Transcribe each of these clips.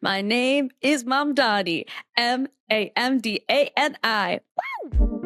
My name is Mamdani, Mamdani. Woo!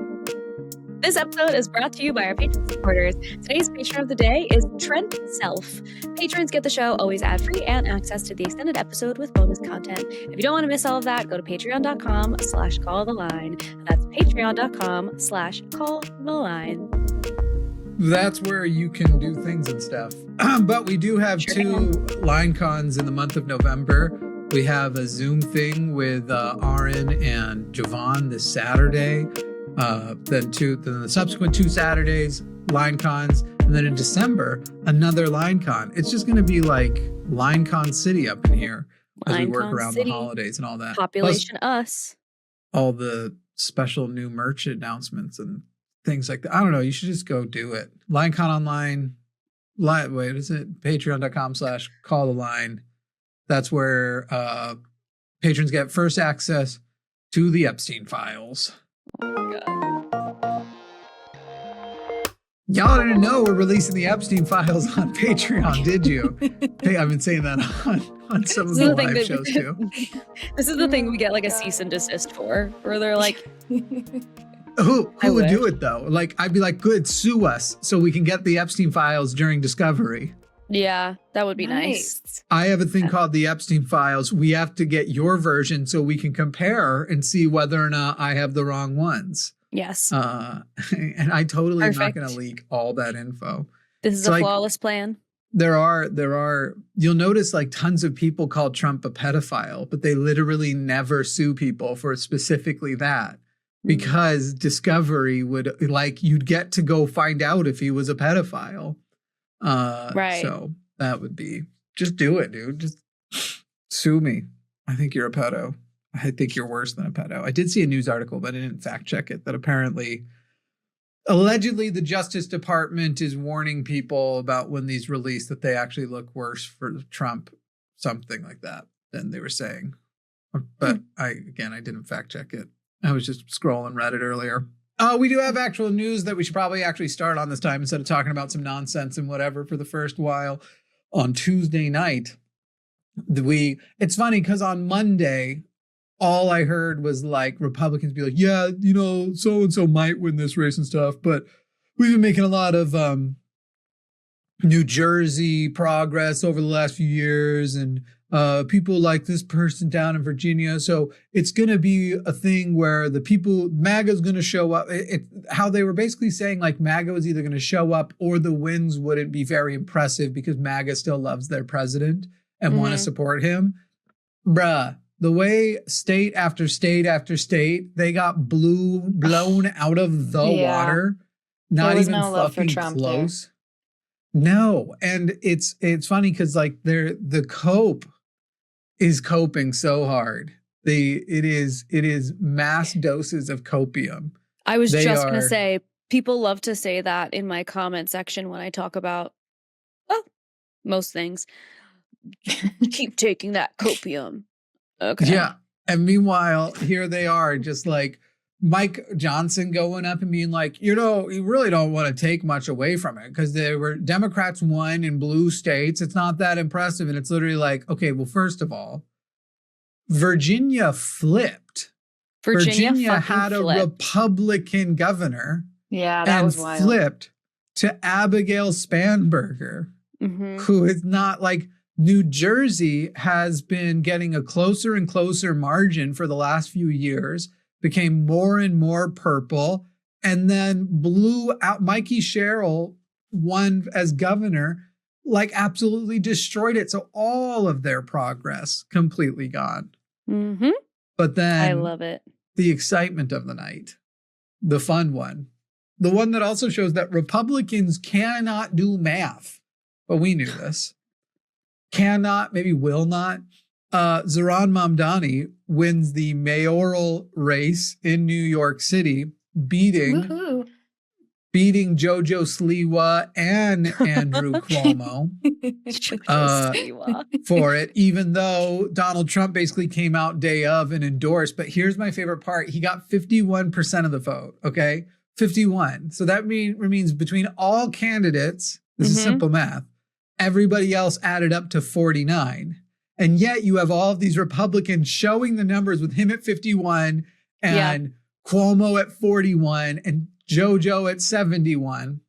This episode is brought to you by our Patreon supporters. Today's patron of the day is Trent Self. Patrons get the show always ad-free and access to the extended episode with bonus content. If you don't want to miss all of that, go to patreon.com/calltheline. That's patreon.com/calltheline. That's where you can do things and stuff. But we do have two line cons in the month of November. We have a Zoom thing with Aaron and Jovan this Saturday. Then the subsequent 2 Saturdays, line cons. And then in December, another line con. It's just going to be like line con city up in here as we work around the holidays and all that. Population us. All the special new merch announcements and things like that. I don't know. You should just go do it. LineCon online. Wait, is it? Patreon.com/calltheline. That's where patrons get first access to the Epstein files. Oh my God. Y'all didn't know we're releasing the Epstein files on Patreon, did you? Hey, I've been saying that on some of the live shows too. This is the thing we get like a cease and desist for, where they're like, Who would do it though? Like, I'd be like, good, sue us so we can get the Epstein files during discovery. Yeah, that would be nice. I have a thing called the Epstein files. We have to get your version so we can compare and see whether or not I have the wrong ones. Yes. And I totally am not going to leak all that info. This is a flawless plan. There are, you'll notice like tons of people call Trump a pedophile, but they literally never sue people for specifically that. Because discovery would, like, you'd get to go find out if he was a pedophile. Right. So that would be, just do it, dude. Just sue me. I think you're a pedo. I think you're worse than a pedo. I did see a news article, but I didn't fact check it, that allegedly the Justice Department is warning people about when these release that they actually look worse for Trump, something like that, than they were saying. But I didn't fact check it. I was just scrolling Reddit earlier. We do have actual news that we should probably actually start on this time instead of talking about some nonsense and whatever for the first while. On Tuesday night, it's funny because on Monday, all I heard was like Republicans be like, yeah, you know, so-and-so might win this race and stuff, but we've been making a lot of New Jersey progress over the last few years, and people like this person down in Virginia. So it's going to be a thing where the people, MAGA is going to show up. How they were basically saying like MAGA was either going to show up or the wins wouldn't be very impressive because MAGA still loves their president and want to support him. Bruh, the way state after state after state, they got blown out of the water. Not even fucking close. There. No. And it's funny because like the cope is coping so hard. It is mass doses of copium. I was just going to say, people love to say that in my comment section when I talk about, most things. Keep taking that copium. Okay. Yeah. And meanwhile, here they are just like Mike Johnson going up and being like, you know, you really don't want to take much away from it because Democrats won in blue states. It's not that impressive. And it's literally like, okay, well, first of all, Virginia flipped. Virginia had a Republican governor. Yeah, that was wild. Flipped to Abigail Spanberger, who is not like, New Jersey has been getting a closer and closer margin for the last few years, became more and more purple, and then blew out. Mikey Sherrill won as governor, like absolutely destroyed it. So all of their progress completely gone. But then I love it. The excitement of the night, the fun one, the one that also shows that Republicans cannot do math, but we knew this. Cannot, maybe will not. Zohran Mamdani wins the mayoral race in New York City, beating Jojo Sliwa and Andrew Cuomo for it, even though Donald Trump basically came out day of and endorsed. But here's my favorite part. He got 51% of the vote, okay? 51. So that means between all candidates, this is simple math, everybody else added up to 49. And yet you have all of these Republicans showing the numbers with him at 51 and Cuomo at 41 and JoJo at 71.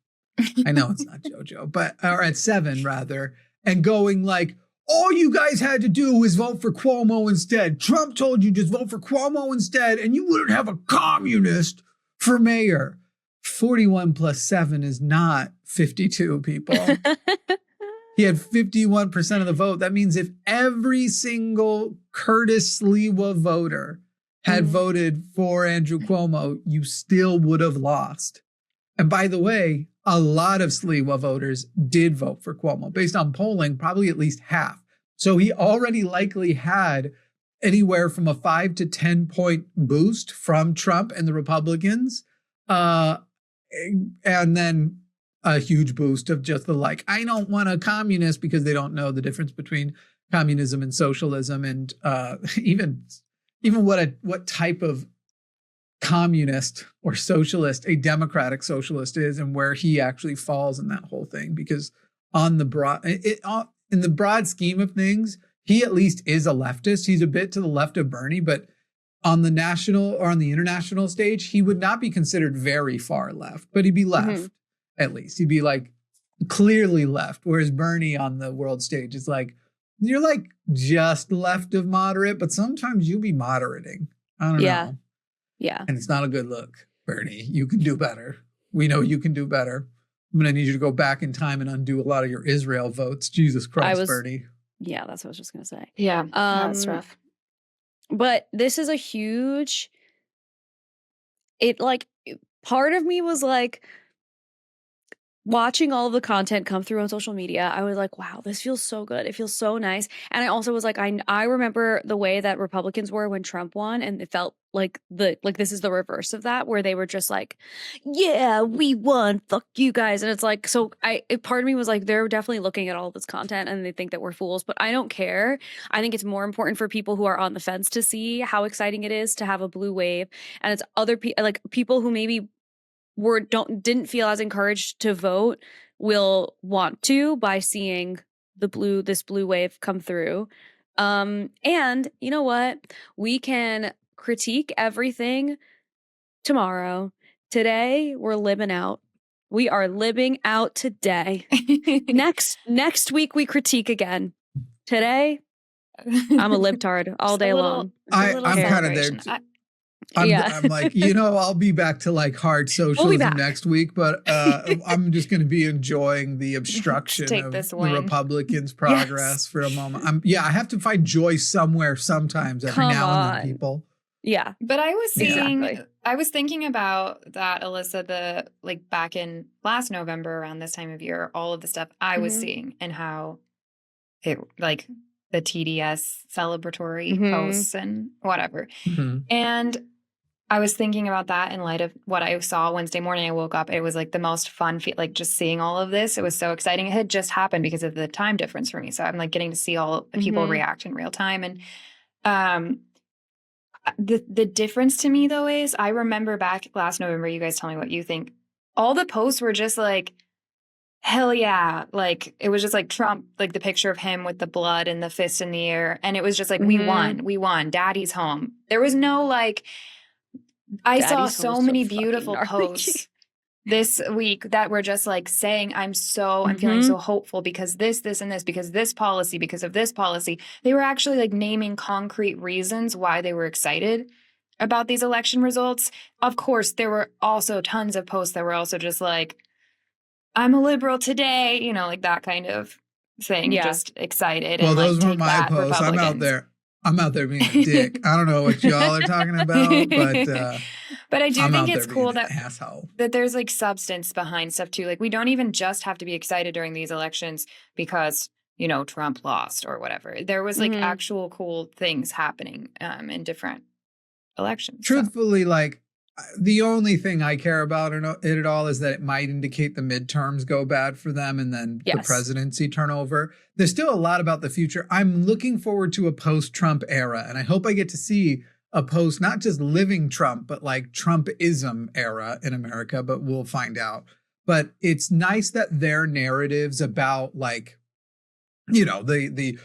I know it's not JoJo, or at 7 rather, and going like, all you guys had to do was vote for Cuomo instead. Trump told you just vote for Cuomo instead, and you wouldn't have a communist for mayor. 41 plus 7 is not 52, people. He had 51% of the vote. That means if every single Curtis Sliwa voter had voted for Andrew Cuomo, you still would have lost. And by the way, a lot of Sliwa voters did vote for Cuomo. Based on polling, probably at least half. So he already likely had anywhere from a 5 to 10 point boost from Trump and the Republicans. And then a huge boost of just the like, I don't want a communist, because they don't know the difference between communism and socialism, and even what type of communist or socialist a democratic socialist is, and where he actually falls in that whole thing. Because on the in the broad scheme of things, he at least is a leftist. He's a bit to the left of Bernie, but on the national or on the international stage, he would not be considered very far left, but he'd be left. At least he'd be like clearly left. Whereas Bernie on the world stage is like, you're like just left of moderate, but sometimes you be moderating. I don't know. Yeah. And it's not a good look, Bernie. You can do better. We know you can do better. I'm going to need you to go back in time and undo a lot of your Israel votes. Jesus Christ, Bernie. Yeah, that's what I was just going to say. Yeah, that's rough. But this is a huge, part of me was like, watching all of the content come through on social media, I was like, wow, this feels so good. It feels so nice. And I also was like, I remember the way that Republicans were when Trump won, and it felt like this is the reverse of that, where they were just like, yeah, we won, fuck you guys. And it's like, so part of me was like, they're definitely looking at all of this content and they think that we're fools, but I don't care. I think it's more important for people who are on the fence to see how exciting it is to have a blue wave. And it's other people, like people who maybe didn't feel as encouraged to vote will want to by seeing this blue wave come through. And you know what? We can critique everything tomorrow. Today, we're living out. We are living out today. Next week, we critique again. Today, I'm a libtard all day long. I'm kind of there. I'm like, I'll be back to like hard socialism next week, but I'm just going to be enjoying the obstruction of the Republicans' progress for a moment. I have to find joy somewhere sometimes every now and then, people. Yeah. But I was I was thinking about that, Alyssa, back in last November around this time of year, all of the stuff I was seeing and how it the TDS celebratory posts and whatever. And I was thinking about that in light of what I saw Wednesday morning. I woke up. It was like the most fun, just seeing all of this. It was so exciting. It had just happened because of the time difference for me. So I'm like getting to see all the people react in real time. And the difference to me, though, is I remember back last November, you guys tell me what you think. All the posts were just like, hell yeah. Like, it was just like Trump, like the picture of him with the blood and the fist in the air. And it was just like, we won. Daddy's home. There was no I saw so many beautiful posts this week that were just like saying, I'm feeling so hopeful because this, and this, because this policy, because of this policy. They were actually like naming concrete reasons why they were excited about these election results. Of course, there were also tons of posts that were also just like, I'm a liberal today, like that kind of thing, just excited. Well, those were my posts. I'm out there being a dick. I don't know what y'all are talking about, but I do think it's cool that there's like substance behind stuff too. Like, we don't even just have to be excited during these elections because, Trump lost or whatever. There was like actual cool things happening in different elections. Truthfully, the only thing I care about it at all is that it might indicate the midterms go bad for them and then the presidency turnover. There's still a lot about the future. I'm looking forward to a post-Trump era, and I hope I get to see a post, not just living Trump, but like Trumpism era in America, but we'll find out. But it's nice that their narratives about you know, the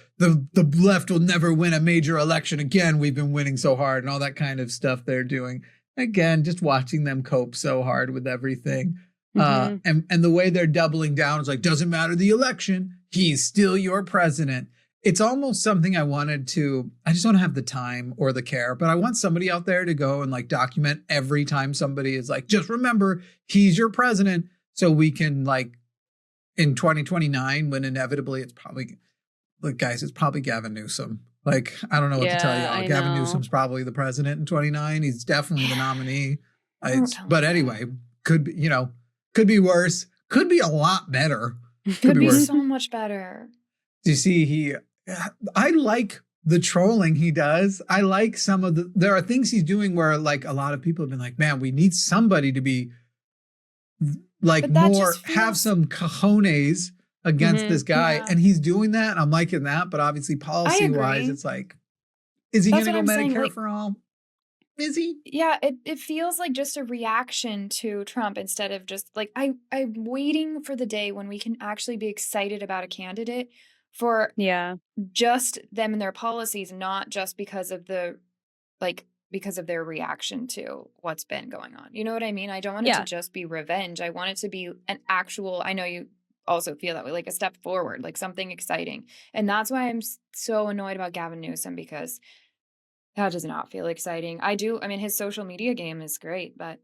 left will never win a major election again. We've been winning so hard and all that kind of stuff they're doing. Again, just watching them cope so hard with everything. And the way they're doubling down is like, doesn't matter the election, he's still your president. It's almost something I just don't have the time or the care, but I want somebody out there to go and like document every time somebody is like, just remember, he's your president. So we can like in 2029, when inevitably it's probably, like, guys, it's probably Gavin Newsom. Like, I don't know what to tell you. Gavin Newsom's probably the president in 29. He's definitely the nominee. But anyway, could be worse. Could be a lot better. Could be worse. So much better. Do you see I like the trolling he does. I like there are things he's doing where like a lot of people have been like, man, we need somebody to be like more, have some cojones against this guy. Yeah. And he's doing that. And I'm liking that. But obviously policy wise, it's like, is he going to go Medicare for all? Is he? Yeah, it feels like just a reaction to Trump instead of just like, I'm waiting for the day when we can actually be excited about a candidate for just them and their policies, not just because of their reaction to what's been going on. You know what I mean? I don't want it to just be revenge. I want it to be an actual, I know you also feel that way, like a step forward, like something exciting. And that's why I'm so annoyed about Gavin Newsom, because that does not feel exciting. I mean, his social media game is great, but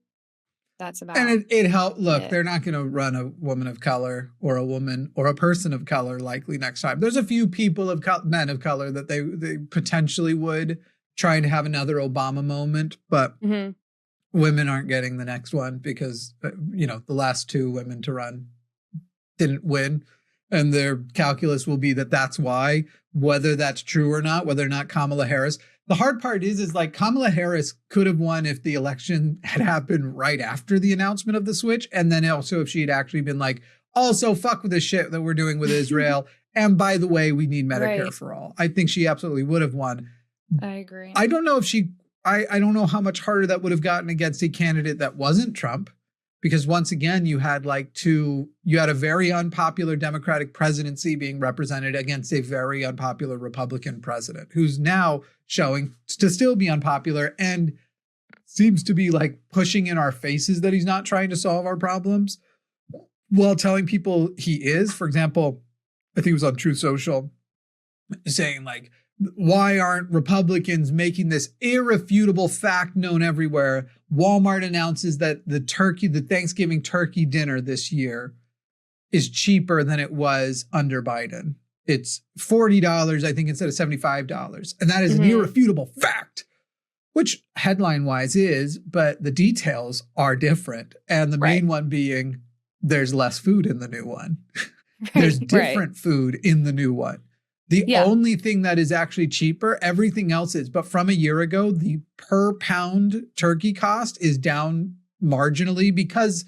that's about and it helped. Look, they're not going to run a woman of color or a woman or a person of color likely next time. There's a few people men of color that they potentially would trying to have another Obama moment, but women aren't getting the next one because, the last two women to run didn't win. And their calculus will be that's why, whether that's true or not, whether or not Kamala Harris. The hard part is like Kamala Harris could have won if the election had happened right after the announcement of the switch. And then also if she had actually been like, also fuck with the shit that we're doing with Israel. And by the way, we need Medicare for all. I think she absolutely would have won. I agree. I don't know if I don't know how much harder that would have gotten against a candidate that wasn't Trump. Because once again, you had a very unpopular Democratic presidency being represented against a very unpopular Republican president who's now showing to still be unpopular and seems to be like pushing in our faces that he's not trying to solve our problems while telling people he is. For example, I think it was on Truth Social saying like, why aren't Republicans making this irrefutable fact known everywhere? Walmart announces that the Thanksgiving turkey dinner this year is cheaper than it was under Biden. It's $40, I think, instead of $75. And that is an irrefutable fact, which headline wise is, but the details are different. And the main one being there's less food in the new one. There's different food in the new one. The only thing that is actually cheaper, everything else is. But from a year ago, the per pound turkey cost is down marginally because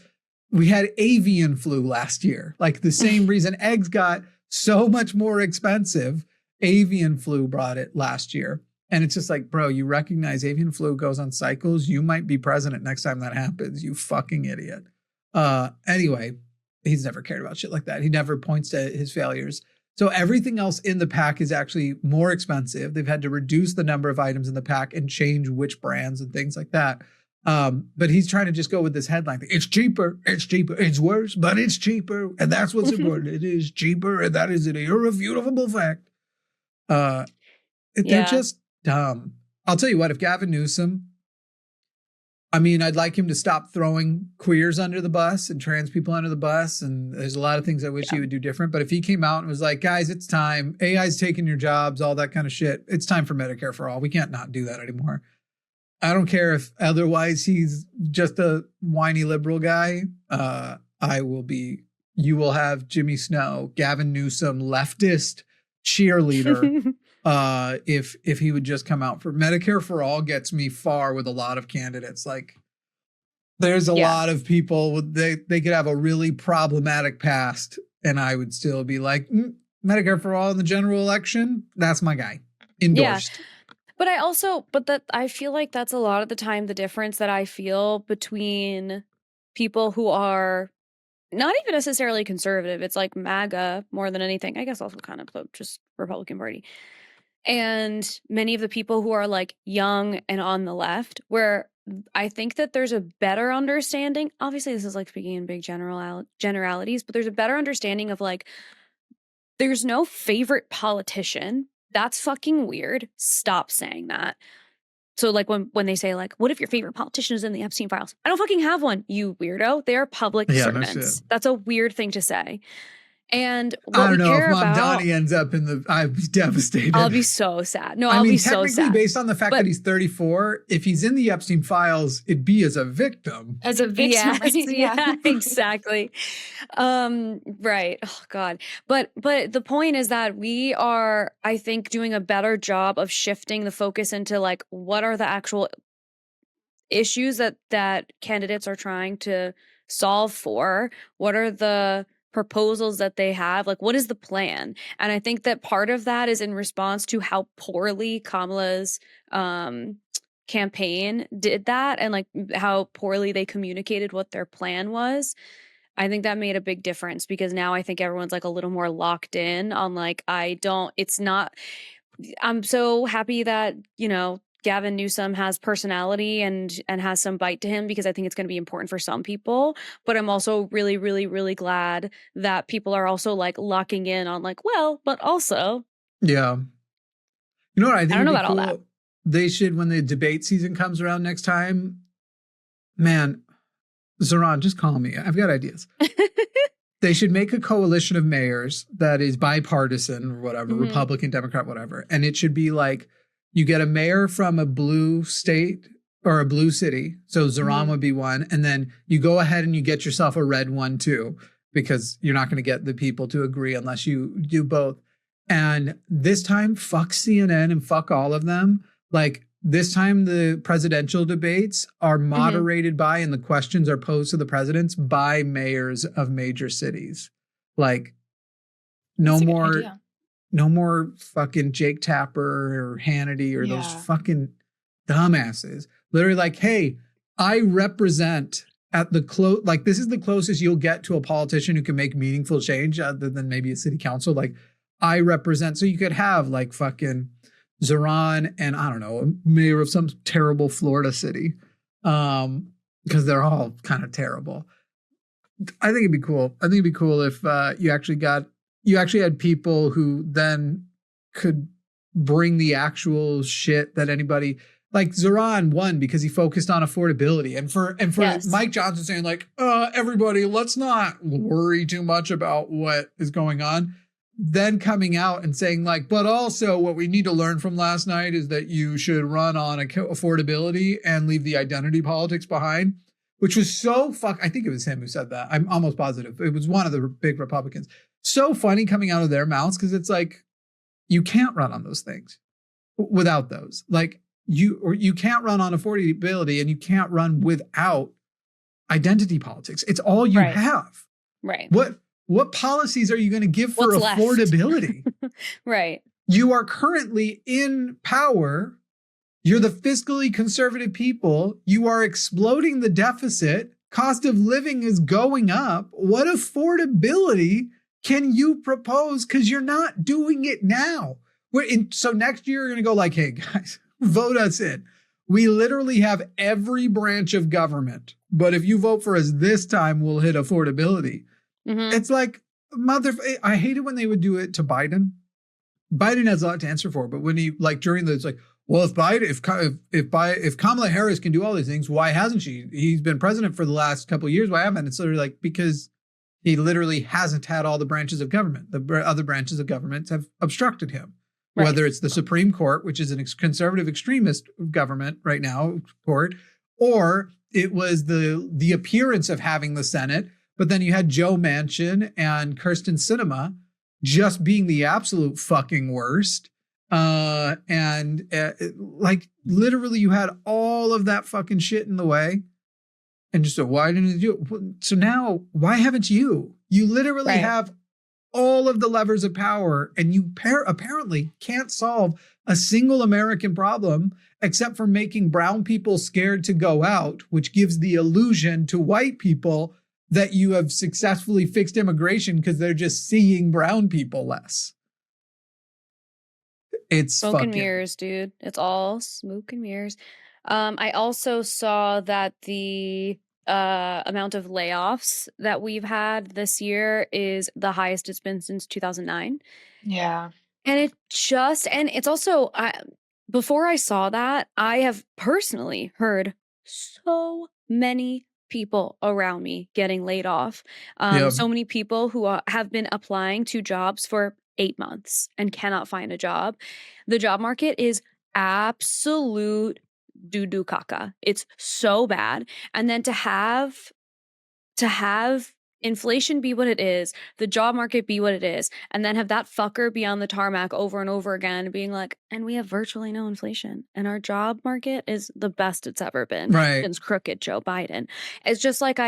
we had avian flu last year. Like the same reason eggs got so much more expensive, avian flu brought it last year. And it's just like, bro, you recognize avian flu goes on cycles. You might be president next time that happens. You fucking idiot. Anyway, he's never cared about shit like that. He never points to his failures. So everything else in the pack is actually more expensive. They've had to reduce the number of items in the pack and change which brands and things like that. But he's trying to just go with this headline thing. It's cheaper. It's worse, but it's cheaper. And that's what's important. It is cheaper. And that is an irrefutable fact. They're just dumb. I'll tell you what, if Gavin Newsom, I'd like him to stop throwing queers under the bus and trans people under the bus. And there's a lot of things I wish he would do different. But if he came out and was like, guys, it's time. AI's taking your jobs, all that kind of shit. It's time for Medicare for all. We can't not do that anymore. I don't care if otherwise he's just a whiny liberal guy. You will have Jimmy Snow, Gavin Newsom, leftist cheerleader. If he would just come out for Medicare for all gets me far with a lot of candidates. Like there's a lot of people, they could have a really problematic past and I would still be like, Medicare for all in the general election. That's my guy. Endorsed. Yeah. But I feel like that's a lot of the time the difference that I feel between people who are not even necessarily conservative. It's like MAGA more than anything. I guess also kind of just Republican Party. And many of the people who are like young and on the left, where I think that there's a better understanding. Obviously, this is like speaking in big generalities, but there's a better understanding of like, there's no favorite politician. That's fucking weird. Stop saying that. So like when they say like, what if your favorite politician is in the Epstein files? I don't fucking have one, you weirdo. They are public servants. That's a weird thing to say. And what I don't know if about, Mamdani ends up in the, I'd be devastated. I'll be so sad. No, I'll be so sad. Based on the fact that he's 34, if he's in the Epstein files, it'd be as a victim. As a victim. Yeah, exactly. Right. Oh God. But the point is that we are, I think, doing a better job of shifting the focus into like, what are the actual issues that candidates are trying to solve for? What are the proposals that they have? Like, what is the plan? And I think that part of that is in response to how poorly Kamala's campaign did that, and like how poorly they communicated what their plan was. I think that made a big difference, because now I think everyone's like a little more locked in on like, I'm so happy that, you know, Gavin Newsom has personality and has some bite to him, because I think it's going to be important for some people. But I'm also really, really, really glad that people are also like locking in on like, well, but also. Yeah. You know what I think? I don't know about all that. They should, when the debate season comes around next time, man, Zohran, just call me. I've got ideas. They should make a coalition of mayors that is bipartisan or whatever, Republican, Democrat, whatever. And it should be like, you get a mayor from a blue state or a blue city. So Zohran would be one. And then you go ahead and you get yourself a red one too, because you're not going to get the people to agree unless you do both. And this time, fuck CNN and fuck all of them. Like this time, the presidential debates are moderated by, and the questions are posed to the presidents by mayors of major cities. Like no more fucking Jake Tapper or Hannity or those fucking dumbasses. Literally like, hey, I represent at the like, this is the closest you'll get to a politician who can make meaningful change other than maybe a city council. Like I represent, so you could have like fucking Zohran and I don't know, a mayor of some terrible Florida city. Because they're all kind of terrible. I think it'd be cool. I think it'd be cool if you actually had people who then could bring the actual shit that anybody, like Zohran won because he focused on affordability. And for Mike Johnson saying like, everybody, let's not worry too much about what is going on. Then coming out and saying like, but also what we need to learn from last night is that you should run on affordability and leave the identity politics behind, which was so I think it was him who said that. I'm almost positive. It was one of the big Republicans. So funny coming out of their mouths, because it's like, you can't run on those things without those. Like you can't run on affordability, and you can't run without identity politics. It's all you have. Right. What policies are you going to give for affordability? Right. You are currently in power. You're the fiscally conservative people. You are exploding the deficit. Cost of living is going up. What affordability can you propose? Because you're not doing it now. So next year, you're going to go like, hey, guys, vote us in. We literally have every branch of government. But if you vote for us this time, we'll hit affordability. It's like, I hate it when they would do it to Biden. Biden has a lot to answer for. But when he, like, during the, it's like, well, if Kamala Harris can do all these things, why hasn't she? He's been president for the last couple of years. Why haven't? It's literally like, because he literally hasn't had all the branches of government. The other branches of government have obstructed him, whether it's the Supreme Court, which is an conservative extremist government right now, court, or it was the appearance of having the Senate. But then you had Joe Manchin and Kirsten Sinema just being the absolute fucking worst. Like literally you had all of that fucking shit in the way. And just so why didn't you do it? So now why haven't you? You literally have all of the levers of power, and you apparently can't solve a single American problem except for making brown people scared to go out, which gives the illusion to white people that you have successfully fixed immigration because they're just seeing brown people less. It's smoke and mirrors, dude. It's all smoke and mirrors. I also saw that the amount of layoffs that we've had this year is the highest it's been since 2009. Yeah. And it's also, before I saw that, I have personally heard so many people around me getting laid off. So many people who have been applying to jobs for 8 months and cannot find a job. The job market is absolute doo-doo caca. It's so bad. And then to have inflation be what it is, the job market be what it is, and then have that fucker be on the tarmac over and over again being like, and we have virtually no inflation and our job market is the best it's ever been since crooked Joe Biden. It's just like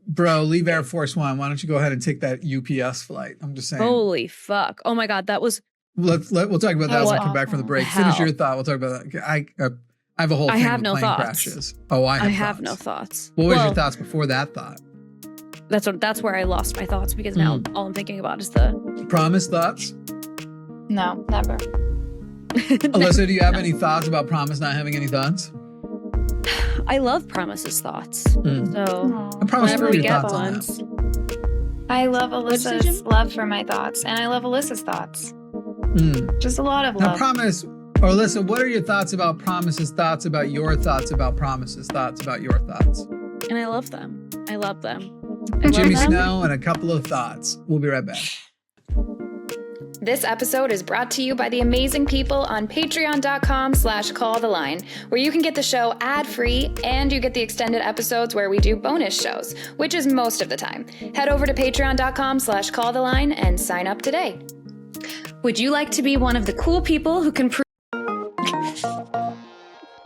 Bro, leave Air Force One. Why don't you go ahead and take that UPS flight? I'm just saying. Holy we'll talk about that when we come back from the break. Finish your thought. We'll talk about that. I have a whole thing with plane crashes. Oh, I have no thoughts. What was your thoughts before that thought? That's where I lost my thoughts because now all I'm thinking about is the Promise thoughts? No, never. Alyssa, do you have any thoughts about Promise not having any thoughts? I love Promise's thoughts. So whenever we get ones. I love Alyssa's love for my thoughts, and I love Alyssa's thoughts. Just a lot of love. Now, Promise, or Alyssa, what are your thoughts about Promise's thoughts about your thoughts about Promise's thoughts about your thoughts? And I love them. I love them. Jimmy Snow and a couple of thoughts. We'll be right back. This episode is brought to you by the amazing people on patreon.com/calltheline, where you can get the show ad-free and you get the extended episodes where we do bonus shows, which is most of the time. Head over to patreon.com/calltheline and sign up today. Would you like to be one of the cool people who can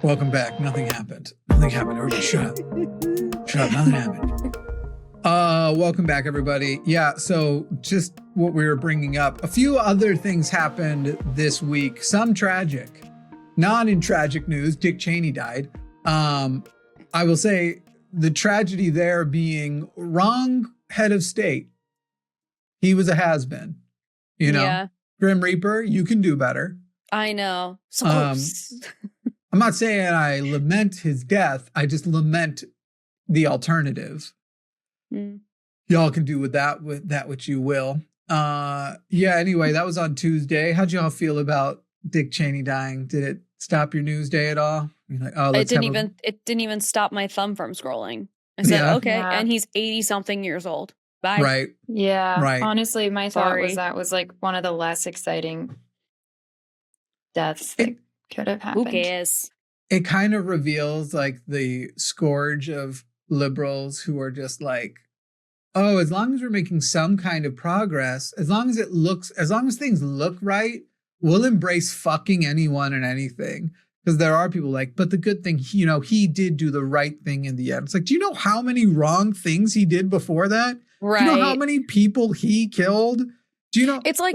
Welcome back. Nothing happened. Everybody shut up. Nothing happened. Welcome back, everybody. Yeah, so just what we were bringing up. A few other things happened this week. Some tragic. Not in tragic news, Dick Cheney died. I will say the tragedy there being wrong head of state. He was a has-been. You know? Yeah. Grim Reaper, you can do better. I know. So I'm not saying I lament his death. I just lament the alternative. Y'all can do with that what you will. Anyway, that was on Tuesday. How'd y'all feel about Dick Cheney dying? Did it stop your news day at all? You're like, it didn't even stop my thumb from scrolling. I said, okay, and he's 80-something years old. Bye. Right. Yeah. Right. Honestly, my thought was that was like one of the less exciting deaths that could have happened. Who cares? It kind of reveals like the scourge of liberals who are just like, oh, as long as we're making some kind of progress, as long as things look right, we'll embrace fucking anyone and anything. Because there are people like, but the good thing, he did do the right thing in the end. It's like, do you know how many wrong things he did before that? Right. Do you know how many people he killed? Do you know? It's like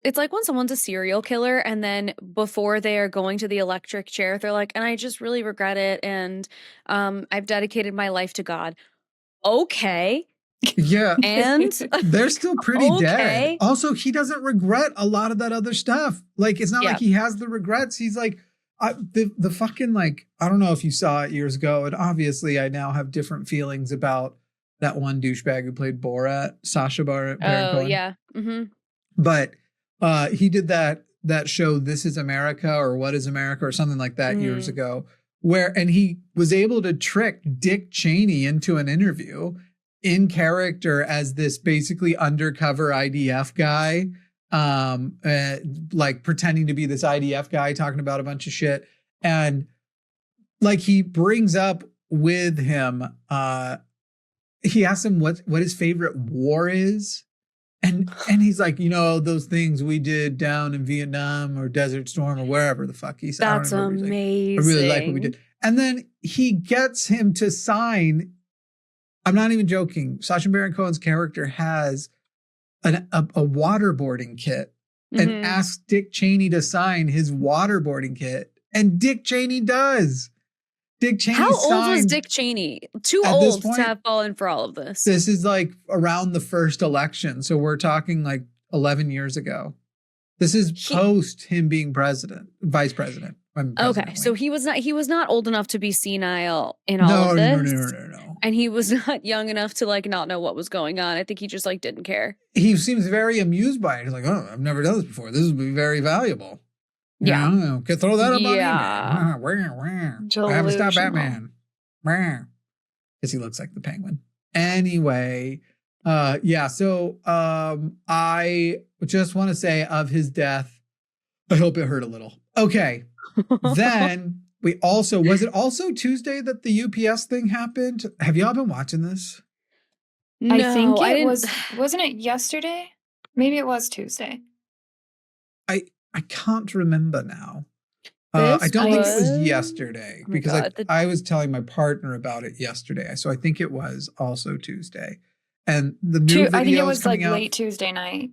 it's like when someone's a serial killer and then before they are going to the electric chair, they're like, and I just really regret it. And I've dedicated my life to God. Okay. Yeah. And they're still pretty dead. Also, he doesn't regret a lot of that other stuff. Like, it's not like he has the regrets. He's like, the fucking, like, I don't know if you saw it years ago. And obviously I now have different feelings about that one douchebag who played Borat, Sacha Baron Cohen. Oh, yeah. Mm-hmm. But he did that show, This Is America or What Is America or something like that years ago, and he was able to trick Dick Cheney into an interview in character as this basically undercover IDF guy, like pretending to be this IDF guy talking about a bunch of shit. And like he brings up with him, he asks him what his favorite war is. And he's like, those things we did down in Vietnam or Desert Storm or wherever the fuck he said. That's amazing. I really like what we did. And then he gets him to sign. I'm not even joking. Sacha Baron Cohen's character has a waterboarding kit and asks Dick Cheney to sign his waterboarding kit. And Dick Cheney does. Dick Cheney How old was signed Dick Cheney? Too at this old point. to have fallen for all of this. This is like around the first election. So we're talking like 11 years ago. This is post him being vice president. Okay, so he was not old enough to be senile in all of this. No. And he was not young enough to like not know what was going on. I think he just like didn't care. He seems very amused by it. He's like, oh, I've never done this before. This would be very valuable. Yeah. Could throw that up Yeah. on eBay. I haven't stopped Batman. Because he looks like the Penguin. Anyway, so I just want to say of his death, I hope it hurt a little. Okay. Then was it also Tuesday that the UPS thing happened? Have y'all been watching this? No, I think wasn't it yesterday? Maybe it was Tuesday. I can't remember now. I don't think it was yesterday because I was telling my partner about it yesterday. So I think it was also Tuesday. And the new video, I think it was like late Tuesday night.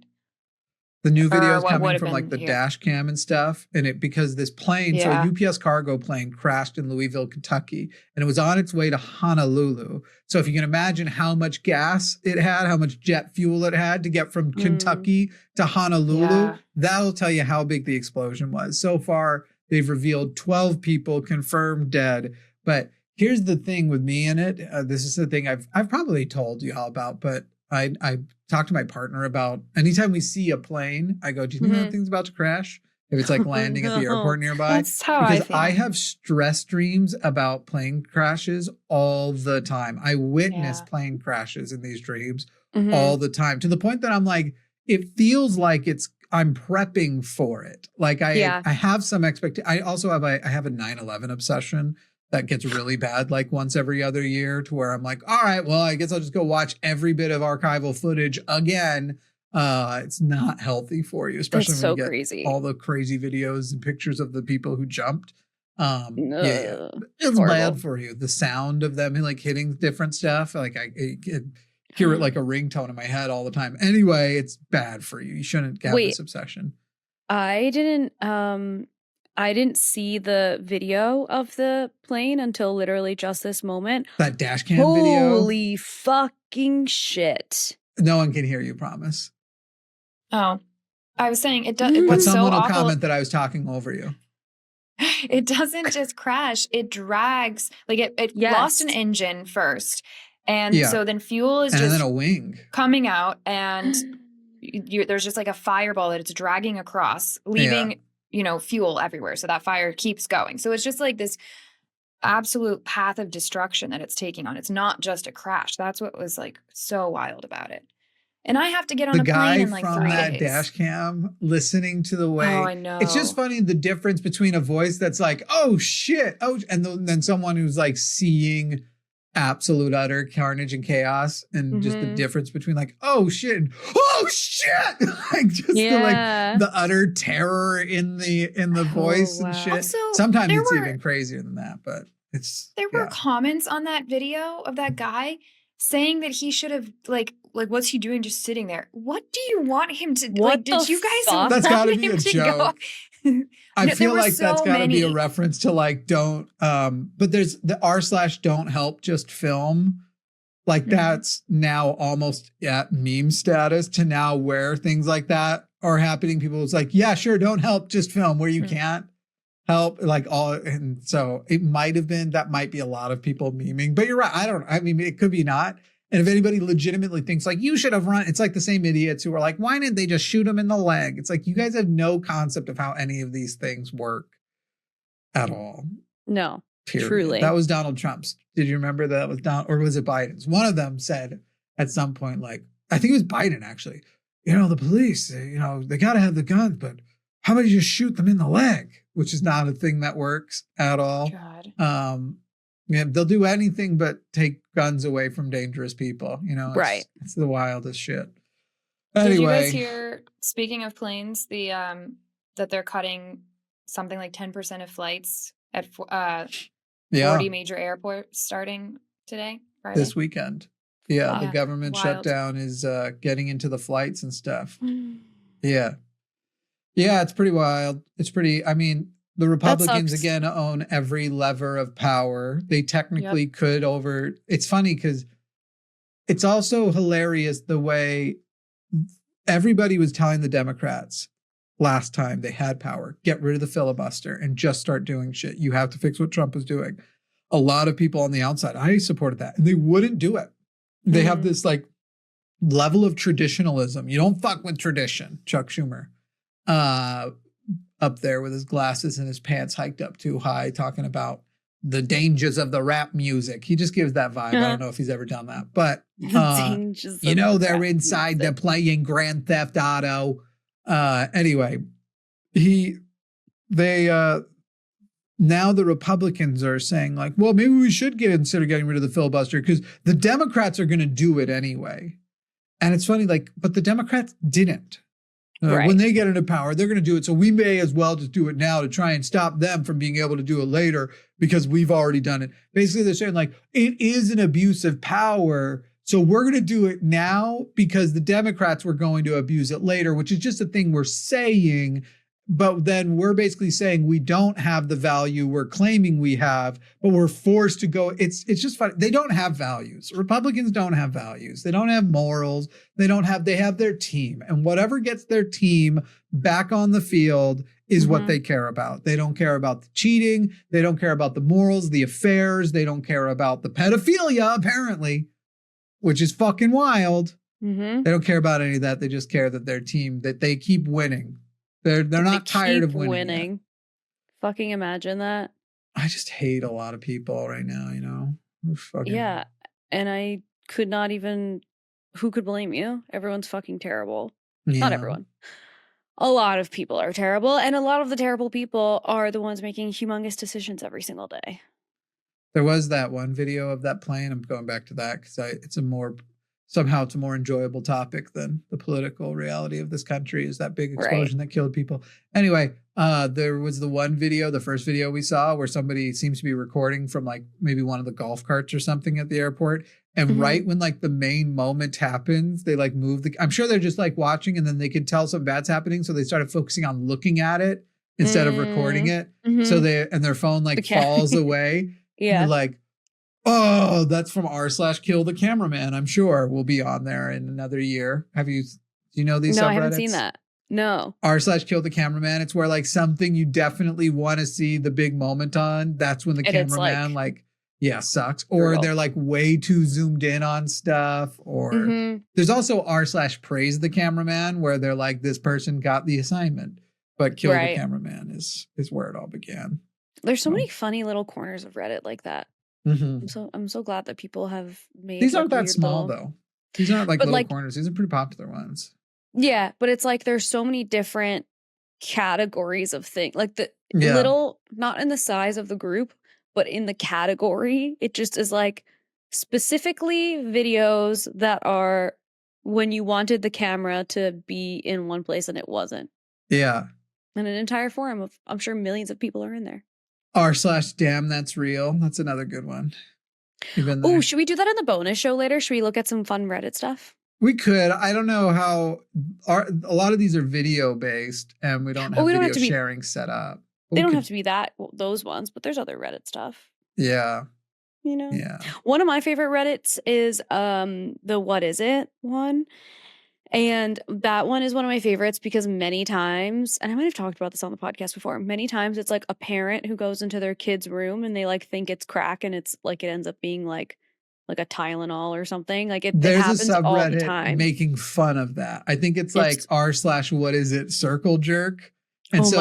The new video is coming from like the dash cam and stuff. And because this plane, so a UPS cargo plane crashed in Louisville, Kentucky, and it was on its way to Honolulu. So if you can imagine how much gas it had, how much jet fuel it had to get from Kentucky to Honolulu, that'll tell you how big the explosion was. So far, they've revealed 12 people confirmed dead. But here's the thing with me in it. This is the thing I've probably told you all about, but I talked to my partner about anytime we see a plane, I go, do you think that thing's about to crash? If it's like landing at the airport nearby. That's how because I have stress dreams about plane crashes all the time. I witness plane crashes in these dreams all the time, to the point that I'm like, it feels like I'm prepping for it. Like I have some expectation. I also have I have a 9/11 obsession that gets really bad like once every other year, to where I'm like, all right, well, I guess I'll just go watch every bit of archival footage again. It's not healthy for you, especially when you get all the crazy videos and pictures of the people who jumped. It's bad for you. The sound of them like hitting different stuff, like I hear it like a ringtone in my head all the time. Anyway, it's bad for you. You shouldn't have this obsession. I didn't see the video of the plane until literally just this moment. That dash cam video. Holy fucking shit. No one can hear you, promise. Oh, I was saying it does. But someone will comment that I was talking over you. It doesn't just crash. It drags. Like it lost an engine first. And so then fuel is just then a wing coming out, and there's just like a fireball that it's dragging across, leaving fuel everywhere. So that fire keeps going. So it's just like this absolute path of destruction that it's taking on. It's not just a crash. That's what was like so wild about it. And I have to get on a plane in like 3 days. The guy from that dash cam listening to the way. Oh, I know. It's just funny the difference between a voice that's like, oh shit, and then someone who's like seeing absolute utter carnage and chaos, and just the difference between like, oh shit, like just the utter terror in the voice and shit. Also, sometimes it's even crazier than that, but there were comments on that video of that guy saying that he should have like what's he doing just sitting there? What do you want him to do? Like, did you guys that's gotta be a joke. I feel like that's gotta be a reference to like don't but there's the r/don't help just film. Like that's now almost at meme status, to now where things like that are happening. People it's like, yeah, sure, don't help, just film, where you can't help, like all. And so it might have been, that might be a lot of people memeing, but you're right. I mean, it could be not. And if anybody legitimately thinks like you should have run, it's like the same idiots who are like, why didn't they just shoot him in the leg? It's like, you guys have no concept of how any of these things work at all. No, period. Truly. That was Donald Trump's. Did you remember that was or was it Biden's? One of them said at some point, like, I think it was Biden actually, the police, they got to have the guns, but how about you just shoot them in the leg? Which is not a thing that works at all. God. They'll do anything but take guns away from dangerous people. Right. It's the wildest shit. Anyway. Did you guys hear, speaking of planes, that they're cutting something like 10% of flights at 40 major airports starting today, Friday? This weekend. Yeah, the government shutdown is getting into the flights and stuff. Yeah, it's pretty wild. It's pretty, I mean, The Republicans, again, own every lever of power. They technically could over... It's funny because it's also hilarious the way everybody was telling the Democrats last time they had power, get rid of the filibuster and just start doing shit. You have to fix what Trump was doing. A lot of people on the outside, I supported that, and they wouldn't do it. They have this like level of traditionalism. You don't fuck with tradition, Chuck Schumer. Up there with his glasses and his pants hiked up too high, talking about the dangers of the rap music. He just gives that vibe. I don't know if he's ever done that, but you know, they're inside, they're playing Grand Theft Auto. Anyway, now the Republicans are saying like, well, maybe we should consider getting rid of the filibuster because the Democrats are going to do it anyway. And it's funny, like, but the Democrats didn't. When they get into power, they're going to do it. So we may as well just do it now to try and stop them from being able to do it later because we've already done it. Basically, they're saying like, it is an abuse of power. So we're going to do it now because the Democrats were going to abuse it later, which is just a thing we're saying. But then we're basically saying we don't have the value we're claiming we have, but we're forced to go. It's just funny. They don't have values. Republicans don't have values. They don't have morals. They have their team, and whatever gets their team back on the field is what they care about. They don't care about the cheating. They don't care about the morals, the affairs. They don't care about the pedophilia, apparently, which is fucking wild. They don't care about any of that. They just care that their team, that they keep winning. They're not tired of winning. Fucking imagine that. I just hate a lot of people right now, you know? Yeah. And I could not even... Who could blame you? Everyone's fucking terrible. Yeah. Not everyone. A lot of people are terrible. And a lot of the terrible people are the ones making humongous decisions every single day. There was that one video of that plane. I'm going back to that because it's a more enjoyable topic than the political reality of this country is that big explosion that killed people. Anyway, there was the one video, the first video we saw where somebody seems to be recording from like maybe one of the golf carts or something at the airport. And right when like the main moment happens, they like move I'm sure they're just like watching and then they could tell something bad's happening. So they started focusing on looking at it instead of recording it. So their phone like falls away. Yeah. And like, oh, that's from r/kill the cameraman. I'm sure we'll be on there in another year. Do you know these subreddits? No, I haven't seen that. No. r/kill the cameraman. It's where like something you definitely want to see the big moment on. That's when the cameraman sucks. Or they're like way too zoomed in on stuff. Or there's also r/praise the cameraman where they're like, this person got the assignment, but kill the cameraman is where it all began. There's so many funny little corners of Reddit like that. I'm so glad that people have made these aren't that small though. These aren't like little corners. These are pretty popular ones. Yeah, but it's like there's so many different categories of things. Like the little, not in the size of the group, but in the category. It just is like specifically videos that are when you wanted the camera to be in one place and it wasn't. Yeah. And an entire forum of, I'm sure millions of people are in there. r/damn that's real. That's another good one. Oh, should we do that in the bonus show later? Should we look at some fun Reddit stuff? We could. I don't know how a lot of these are video based and we don't have video sharing set up. They don't have to be those ones, but there's other Reddit stuff. Yeah. You know? Yeah. One of my favorite Reddits is the What Is It one. And that one is one of my favorites because many times, and I might have talked about this on the podcast before, many times it's like a parent who goes into their kid's room and they like think it's crack and it's like it ends up being like a Tylenol or something. Like it happens all the time. Making fun of that. I think it's like r/what is it circle jerk. And so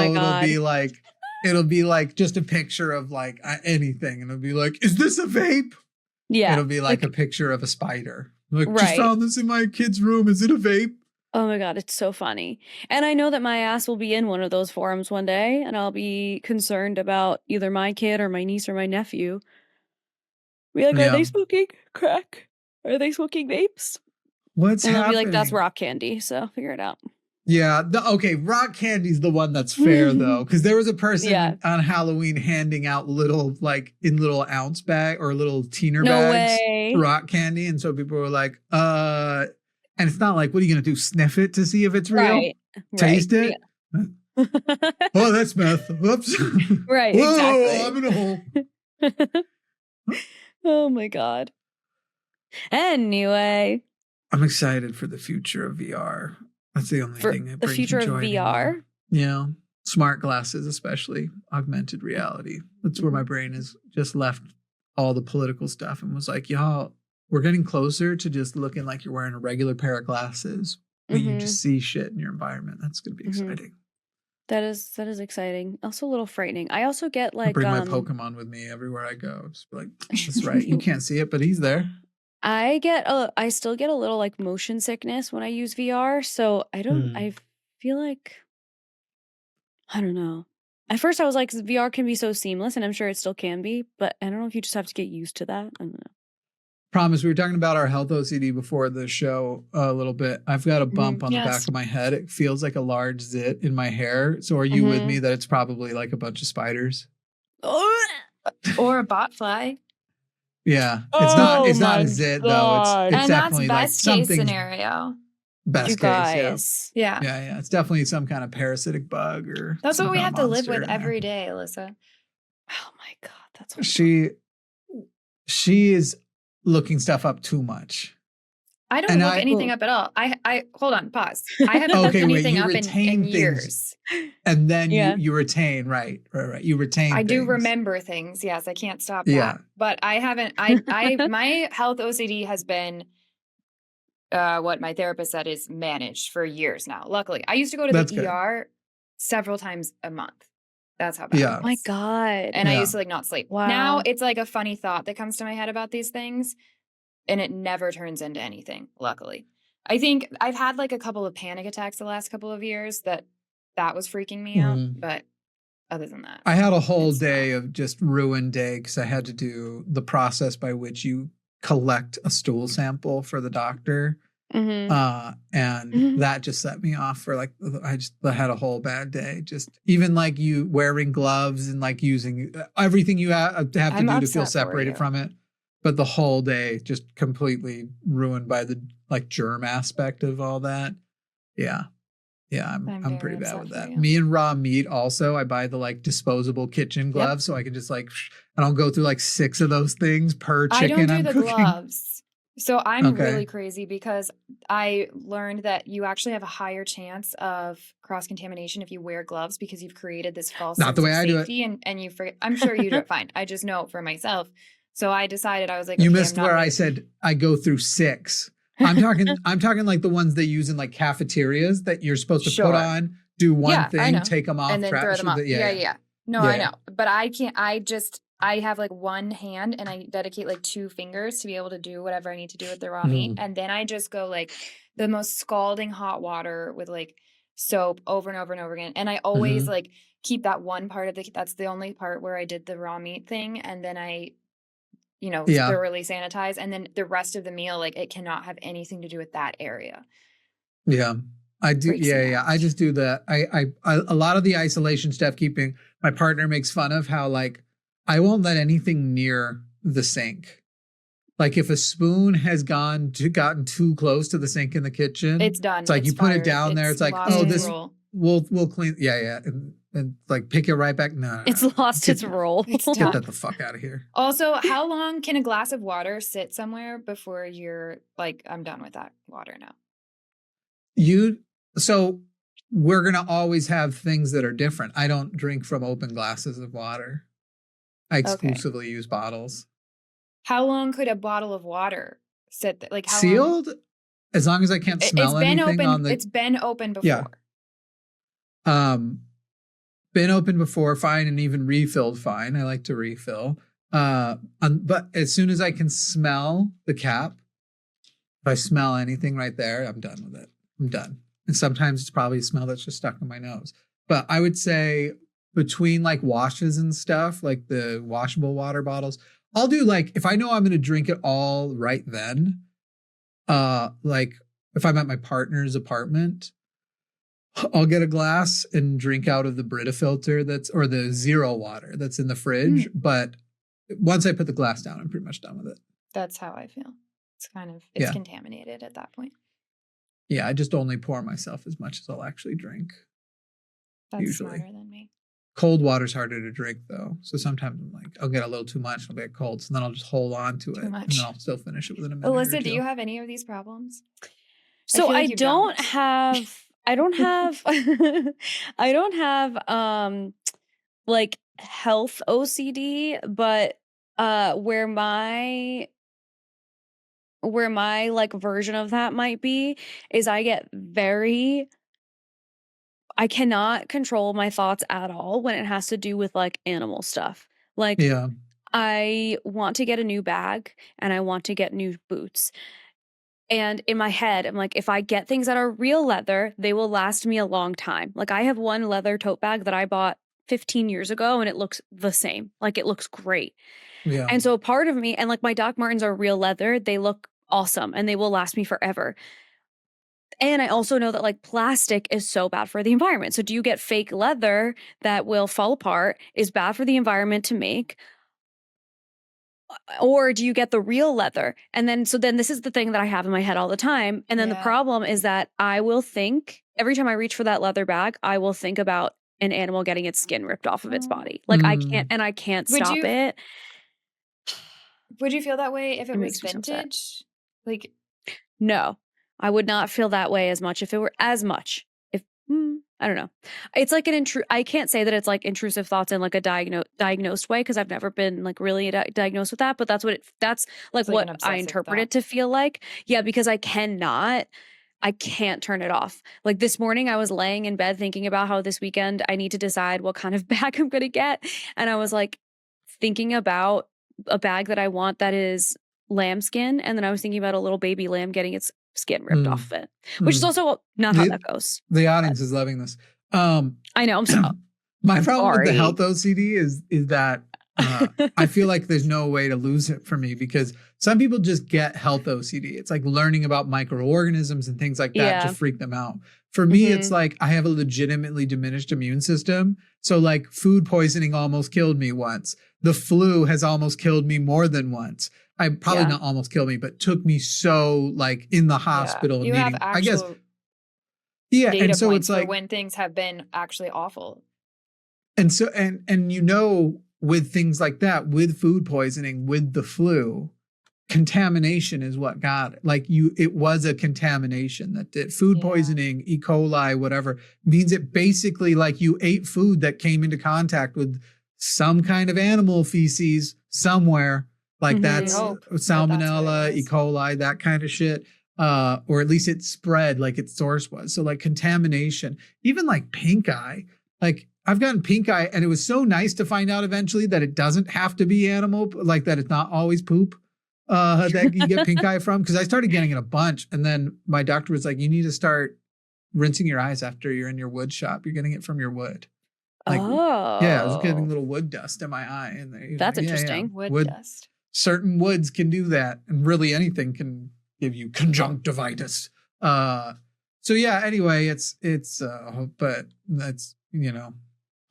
it'll be like just a picture of like anything. And it'll be like, is this a vape? Yeah. It'll be like a picture of a spider. Like, just found this in my kid's room. Is it a vape? Oh my God, it's so funny. And I know that my ass will be in one of those forums one day and I'll be concerned about either my kid or my niece or my nephew. Be like, are they smoking crack? Are they smoking vapes? What's happening? I'll be like, that's rock candy. So figure it out. Yeah. Okay. Rock candy's the one that's fair though. Cause there was a person on Halloween handing out little ounce bag or little teener bags, rock candy. And so people were like, and it's not like, what are you going to do? Sniff it to see if it's real? Taste it? Yeah. Oh, that's meth. Whoops. Right, Whoa, exactly. I'm in a hole. Oh my God. Anyway. I'm excited for the future of VR. That's the only For thing that the brings future me of joy VR? anymore. Yeah. Smart glasses, especially augmented reality. That's where my brain has just left all the political stuff and was like, y'all, we're getting closer to just looking like you're wearing a regular pair of glasses, but you just see shit in your environment. That's going to be exciting. That is exciting. Also a little frightening. I also get I like bring my Pokemon with me everywhere I go. Just be like, that's right. You can't see it, but he's there. I still get a little like motion sickness when I use VR. So I feel like, I don't know. At first I was like, VR can be so seamless, and I'm sure it still can be, but I don't know if you just have to get used to that. I don't know. Promise, we were talking about our health OCD before the show a little bit. I've got a bump on the back of my head. It feels like a large zit in my hair. So are you with me that it's probably like a bunch of spiders? Or a botfly. Yeah. It's not a zit though. It's and definitely that's like best case something. scenario. Best you case, guys. Yeah. Yeah. It's definitely some kind of parasitic bug or that's what we have to live with in every day, Alyssa. Oh my God, that's horrible. She is looking stuff up too much. I don't look anything up at all. I hold on, pause. I haven't looked anything up in years. And then you retain, right. You retain I do things. remember things. Yes, I can't stop that. But I haven't, my health OCD has been what my therapist said is managed for years now. Luckily, I used to go to the ER several times a month. That's how bad it was. Oh my God. And I used to like not sleep. Wow. Now it's like a funny thought that comes to my head about these things. And it never turns into anything, luckily. I think I've had like a couple of panic attacks the last couple of years that was freaking me out. But other than that. I had a whole day of just ruined day because I had to do the process by which you collect a stool sample for the doctor. And that just set me off for like, I had a whole bad day. Just even like you wearing gloves and like using everything you have to do to feel separated from it. But the whole day just completely ruined by the like germ aspect of all that. Yeah. I'm pretty bad with that. Me and raw meat also, I buy the like disposable kitchen gloves so I can just like, I don't go through like 6 of those things per chicken I'm cooking. Gloves. So I'm really crazy because I learned that you actually have a higher chance of cross-contamination if you wear gloves because you've created this false sense of safety and you forget. I'm sure you do it fine. I just know it for myself. So I decided I was like, you missed where I said I go through 6. I'm talking like the ones they use in like cafeterias that you're supposed to put on, do one thing, take them off, and then throw them off. No, I know, but I can't. I have like one hand and I dedicate like 2 fingers to be able to do whatever I need to do with the raw meat, and then I just go like the most scalding hot water with like soap over and over and over again, and I always like keep that one part of that's the only part where I did the raw meat thing, and then I thoroughly sanitize. And then the rest of the meal, like it cannot have anything to do with that area. Yeah, I do. I just do that. I a lot of the isolation stuff, my partner makes fun of how like, I won't let anything near the sink. Like if a spoon has gotten too close to the sink in the kitchen, it's done. It's like you put it down there. It's like, oh, this we'll clean. Yeah. And like pick it right back. No. It's lost its role. Get that the fuck out of here. Also, how long can a glass of water sit somewhere before you're like, I'm done with that water now? So we're going to always have things that are different. I don't drink from open glasses of water. I exclusively use bottles. How long could a bottle of water sit there? Like sealed? As long as I can't smell anything on the... It's been open before. Yeah. Been open before, fine, and even refilled, fine. I like to refill. But as soon as I can smell the cap, if I smell anything right there, I'm done with it. I'm done. And sometimes it's probably a smell that's just stuck in my nose. But I would say between like washes and stuff, like the washable water bottles, I'll do like, if I know I'm going to drink it all right then, like if I'm at my partner's apartment, I'll get a glass and drink out of the Brita filter or the zero water that's in the fridge. But once I put the glass down, I'm pretty much done with it. That's how I feel. It's contaminated at that point. Yeah, I just only pour myself as much as I'll actually drink. That's usually. smarter than me. Cold water's harder to drink though. So sometimes I'm like, I'll get a little too much, I'll get cold. So then I'll just hold on to it. Much. And then I'll still finish it within a minute. Alyssa, do you have any of these problems? So feel like I you don't don't. have I don't have like health OCD, but where my like version of that might be is I cannot control my thoughts at all when it has to do with like animal stuff. Like Yeah. I want to get a new bag and I want to get new boots. And in my head, I'm like, if I get things that are real leather, they will last me a long time. Like I have one leather tote bag that I bought 15 years ago and it looks the same. Like it looks great. Yeah. And so part of me, and like my Doc Martens are real leather, they look awesome and they will last me forever. And I also know that like plastic is so bad for the environment. So do you get fake leather that will fall apart, is bad for the environment to make? Or do you get the real leather? And then this is the thing that I have in my head all the time. And then the problem is that I will think every time I reach for that leather bag, I will think about an animal getting its skin ripped off of its body. Like I can't stop it. Would you feel that way if it was makes me so upset. vintage? Like, no, I would not feel that way as much if it were as much. If I don't know, it's like I can't say that it's like intrusive thoughts in like a diagnosed way because I've never been like really diagnosed with that. But that's like what I interpret it to feel like. Yeah, because I can't turn it off. Like this morning, I was laying in bed thinking about how this weekend I need to decide what kind of bag I'm going to get, and I was like thinking about a bag that I want that is lambskin, and then I was thinking about a little baby lamb getting its skin ripped off of it, which is also not how that goes. The audience is loving this. I know. I'm sorry. My problem with the health OCD is that I feel like there's no way to lose it for me because some people just get health OCD. It's like learning about microorganisms and things like that to freak them out. For me, it's like I have a legitimately diminished immune system. So like food poisoning almost killed me once. The flu has almost killed me more than once. I probably not almost killed me, but took me so like in the hospital. You have actual I guess. Yeah. Data And so points it's like for when things have been actually awful. And so, and you know, with things like that, with food poisoning, with the flu, contamination is what got it. Like it was a contamination that did food poisoning, E. coli, whatever, means it basically like you ate food that came into contact with some kind of animal feces somewhere. Like that's salmonella, E. coli, that kind of shit. Or at least it spread like its source was. So like contamination, even like pink eye, like I've gotten pink eye and it was so nice to find out eventually that it doesn't have to be animal, like that it's not always poop that you get pink eye from. Cause I started getting it a bunch. And then my doctor was like, you need to start rinsing your eyes after you're in your wood shop. You're getting it from your wood. Like, yeah, I was getting little wood dust in my eye. And that's interesting. Wood dust. Certain woods can do that. And really anything can give you conjunctivitis. So yeah, anyway, it's but that's,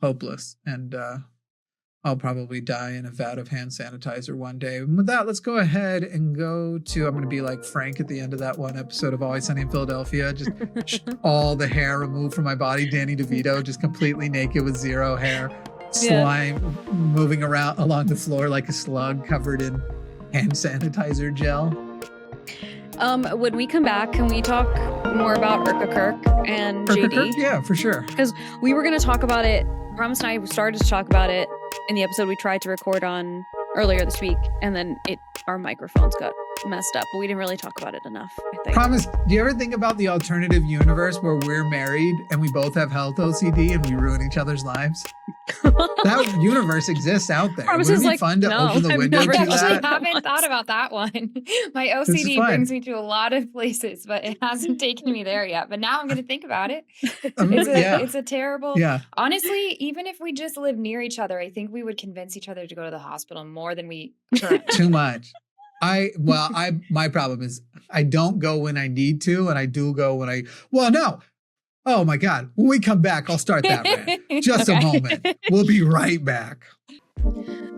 hopeless. And I'll probably die in a vat of hand sanitizer one day. And with that, let's go ahead and go to, I'm going to be like Frank at the end of that one episode of Always Sunny in Philadelphia. Just all the hair removed from my body. Danny DeVito, just completely naked with zero hair. Slime moving around along the floor like a slug covered in hand sanitizer gel. When we come back, can we talk more about Erika Kirk and JD? Kirk? Yeah, for sure. Because we were going to talk about it. Promise and I started to talk about it in the episode we tried to record on earlier this week, and then our microphones got messed up, but we didn't really talk about it enough, I think. Promise, do you ever think about the alternative universe where we're married and we both have health OCD and we ruin each other's lives? That universe exists out there. Promise Wouldn't it be like, fun to no, open the I've window never to I that? haven't thought about that one. My OCD brings me to a lot of places, but it hasn't taken me there yet. But now I'm going to think about it. It's a terrible. Yeah. Honestly, even if we just live near each other, I think we would convince each other to go to the hospital more than we currently. Too much. My problem is I don't go when I need to, and I do go when no. Oh my God. When we come back, I'll start that rant. Just a moment. We'll be right back.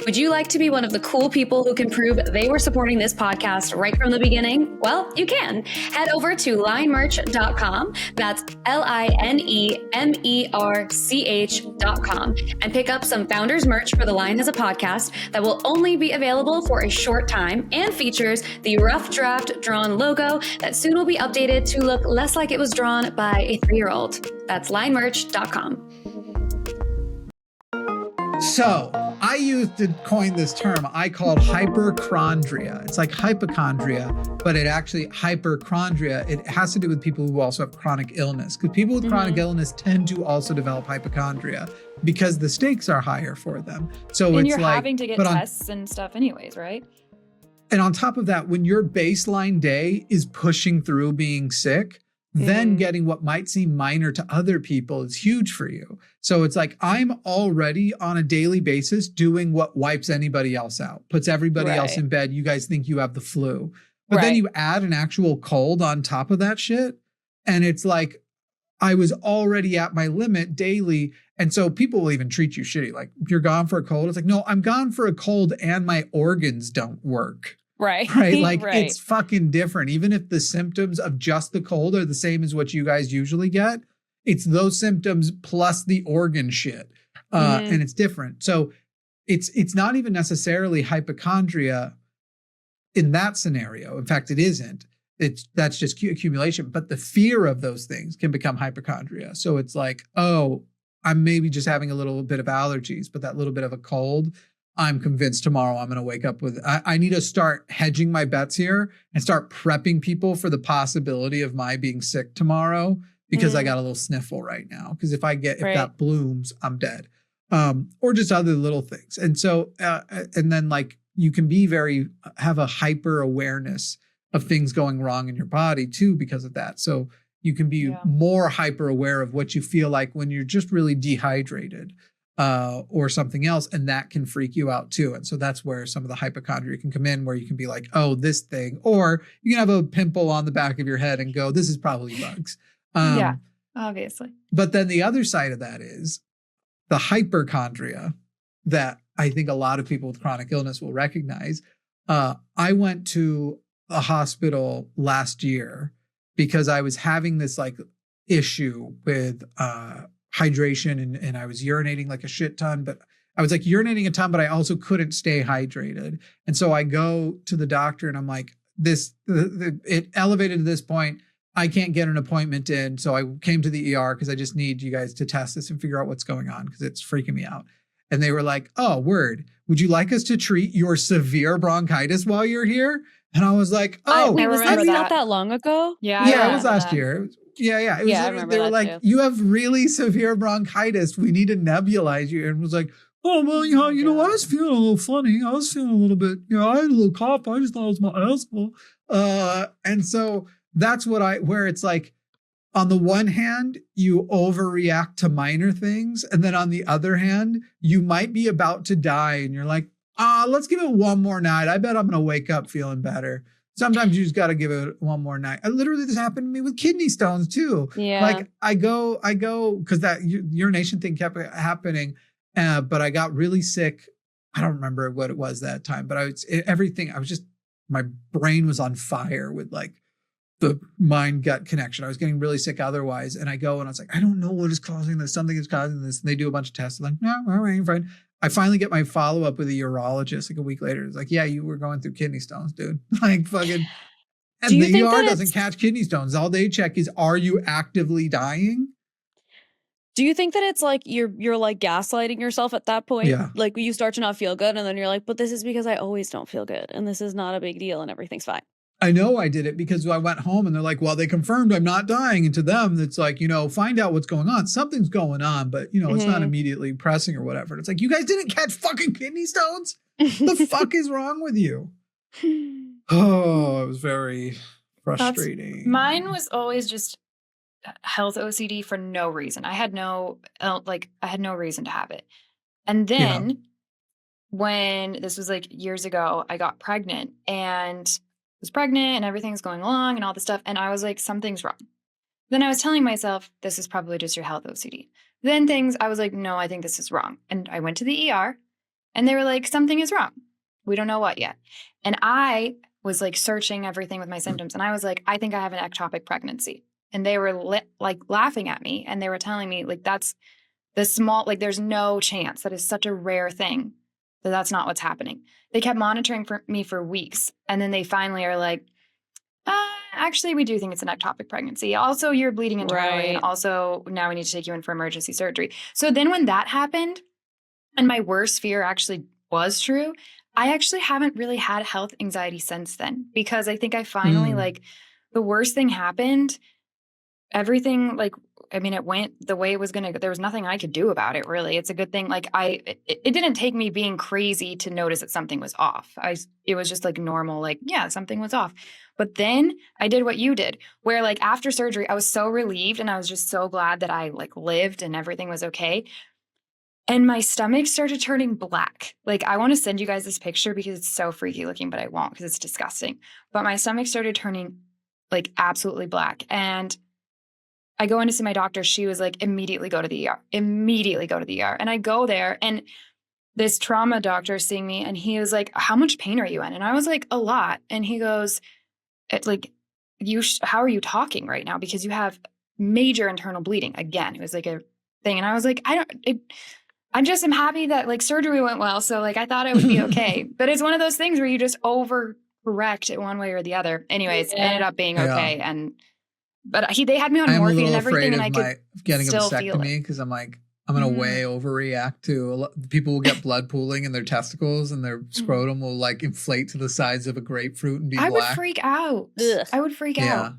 Would you like to be one of the cool people who can prove they were supporting this podcast right from the beginning? Well, you can. Head over to linemerch.com. That's linemerch.com and pick up some Founders merch for The Line as a podcast that will only be available for a short time and features the rough draft drawn logo that soon will be updated to look less like it was drawn by a 3-year-old. That's linemerch.com. So I used to coin this term I called hyperchondria. It's like hypochondria, but it actually hyperchondria. It has to do with people who also have chronic illness, because people with chronic illness tend to also develop hypochondria because the stakes are higher for them. So And it's you're like, having to get tests and stuff anyways, right? And on top of that, when your baseline day is pushing through being sick, then getting what might seem minor to other people is huge for you. So it's like, I'm already on a daily basis doing what wipes anybody else out, puts everybody else in bed. You guys think you have the flu. But then you add an actual cold on top of that shit. And it's like, I was already at my limit daily. And so people will even treat you shitty. Like, you're gone for a cold. It's like, no, I'm gone for a cold and my organs don't work. Right. Like, it's fucking different. Even if the symptoms of just the cold are the same as what you guys usually get, it's those symptoms plus the organ shit. And it's different. So it's not even necessarily hypochondria in that scenario. In fact, it isn't. That's just accumulation. But the fear of those things can become hypochondria. So it's like, oh, I'm maybe just having a little bit of allergies, but that little bit of a cold, I'm convinced tomorrow I'm going to wake up with, I need to start hedging my bets here and start prepping people for the possibility of my being sick tomorrow, because I got a little sniffle right now. Because if that blooms, I'm dead. Or just other little things. And so, and then like, you can have a hyper awareness of things going wrong in your body too, because of that. So you can be more hyper aware of what you feel like when you're just really dehydrated. Or something else, and that can freak you out too. And so that's where some of the hypochondria can come in, where you can be like, oh, this thing, or you can have a pimple on the back of your head and go, this is probably bugs. Yeah, obviously. But then the other side of that is the hyperchondria that I think a lot of people with chronic illness will recognize. I went to a hospital last year because I was having this like issue with hydration, and I was urinating like a shit ton, but I was like urinating a ton, but I also couldn't stay hydrated. And so I go to the doctor and I'm like, it elevated to this point. I can't get an appointment in. So I came to the ER because I just need you guys to test this and figure out what's going on, because it's freaking me out. And they were like, oh, word, would you like us to treat your severe bronchitis while you're here? And I was like, oh, wait, was that not that long ago? Yeah, it was last year. Yeah. It was, I remember they were that like, too. you have really severe bronchitis. We need to nebulize you. And was like, oh, well, you know, I was feeling a little funny. I was feeling a little bit, I had a little cough. I just thought it was my asthma. And so that's where it's like, on the one hand, you overreact to minor things. And then on the other hand, you might be about to die. And you're like, let's give it one more night. I bet I'm going to wake up feeling better. Sometimes you just got to give it one more night. Literally, this happened to me with kidney stones too. Yeah. Like I go because that urination thing kept happening, but I got really sick. I don't remember what it was that time, but my brain was on fire with like the mind gut connection. I was getting really sick otherwise. And I go and I was like, I don't know what is causing this. Something is causing this. And they do a bunch of tests. I'm like, no, all right, fine. I finally get my follow-up with a urologist like a week later. It's like, yeah, you were going through kidney stones, dude. Like fucking, and the ER doesn't catch kidney stones. All they check is, are you actively dying? Do you think that it's like you're like gaslighting yourself at that point? Yeah. Like you start to not feel good and then you're like, but this is because I always don't feel good and this is not a big deal and everything's fine. I know I did it because I went home and they're like, well, they confirmed I'm not dying. And to them, it's like, find out what's going on. Something's going on, but it's not immediately pressing or whatever. And it's like, you guys didn't catch fucking kidney stones? The fuck is wrong with you? Oh, it was very frustrating. Mine was always just health OCD for no reason. I had no reason to have it. And then when this was like years ago, I got pregnant and was pregnant and everything's going along and all this stuff. And I was like, something's wrong. Then I was telling myself, this is probably just your health OCD. Then I was like, no, I think this is wrong. And I went to the ER And they were like, something is wrong. We don't know what yet. And I was like searching everything with my symptoms. And I was like, I think I have an ectopic pregnancy. And they were like laughing at me. And they were telling me like, that's the small, like there's no chance. That is such a rare thing that that's not what's happening. They kept monitoring me for weeks. And then they finally are like, actually, we do think it's an ectopic pregnancy. Also, you're bleeding internally. And also now we need to take you in for emergency surgery. So then when that happened, and my worst fear actually was true, I actually haven't really had health anxiety since then, because I think I finally like the worst thing happened. Everything like, I mean, it went the way it was going to, there was nothing I could do about it. Really. It's a good thing. Like it didn't take me being crazy to notice that something was off. It was just like normal, like, yeah, something was off. But then I did what you did, where like after surgery, I was so relieved and I was just so glad that I like lived and everything was okay. And my stomach started turning black. Like, I want to send you guys this picture because it's so freaky looking, but I won't because it's disgusting. But my stomach started turning like absolutely black. And I go in to see my doctor. She was like, immediately go to the ER. Immediately go to the ER. And I go there and this trauma doctor is seeing me and he was like, how much pain are you in? And I was like, a lot. And he goes, it's like, how are you talking right now? Because you have major internal bleeding. Again, it was like a thing. And I was like, I just am happy that like surgery went well. So like, I thought it would be okay. But it's one of those things where you just overcorrect it one way or the other. Anyways, it ended up being okay. But they had me on morphine and everything, and I could getting still a vasectomy because I'm like, I'm gonna way overreact to people will get blood pooling in their testicles and their scrotum will like inflate to the size of a grapefruit and be black. I would freak out. Ugh. I would freak out.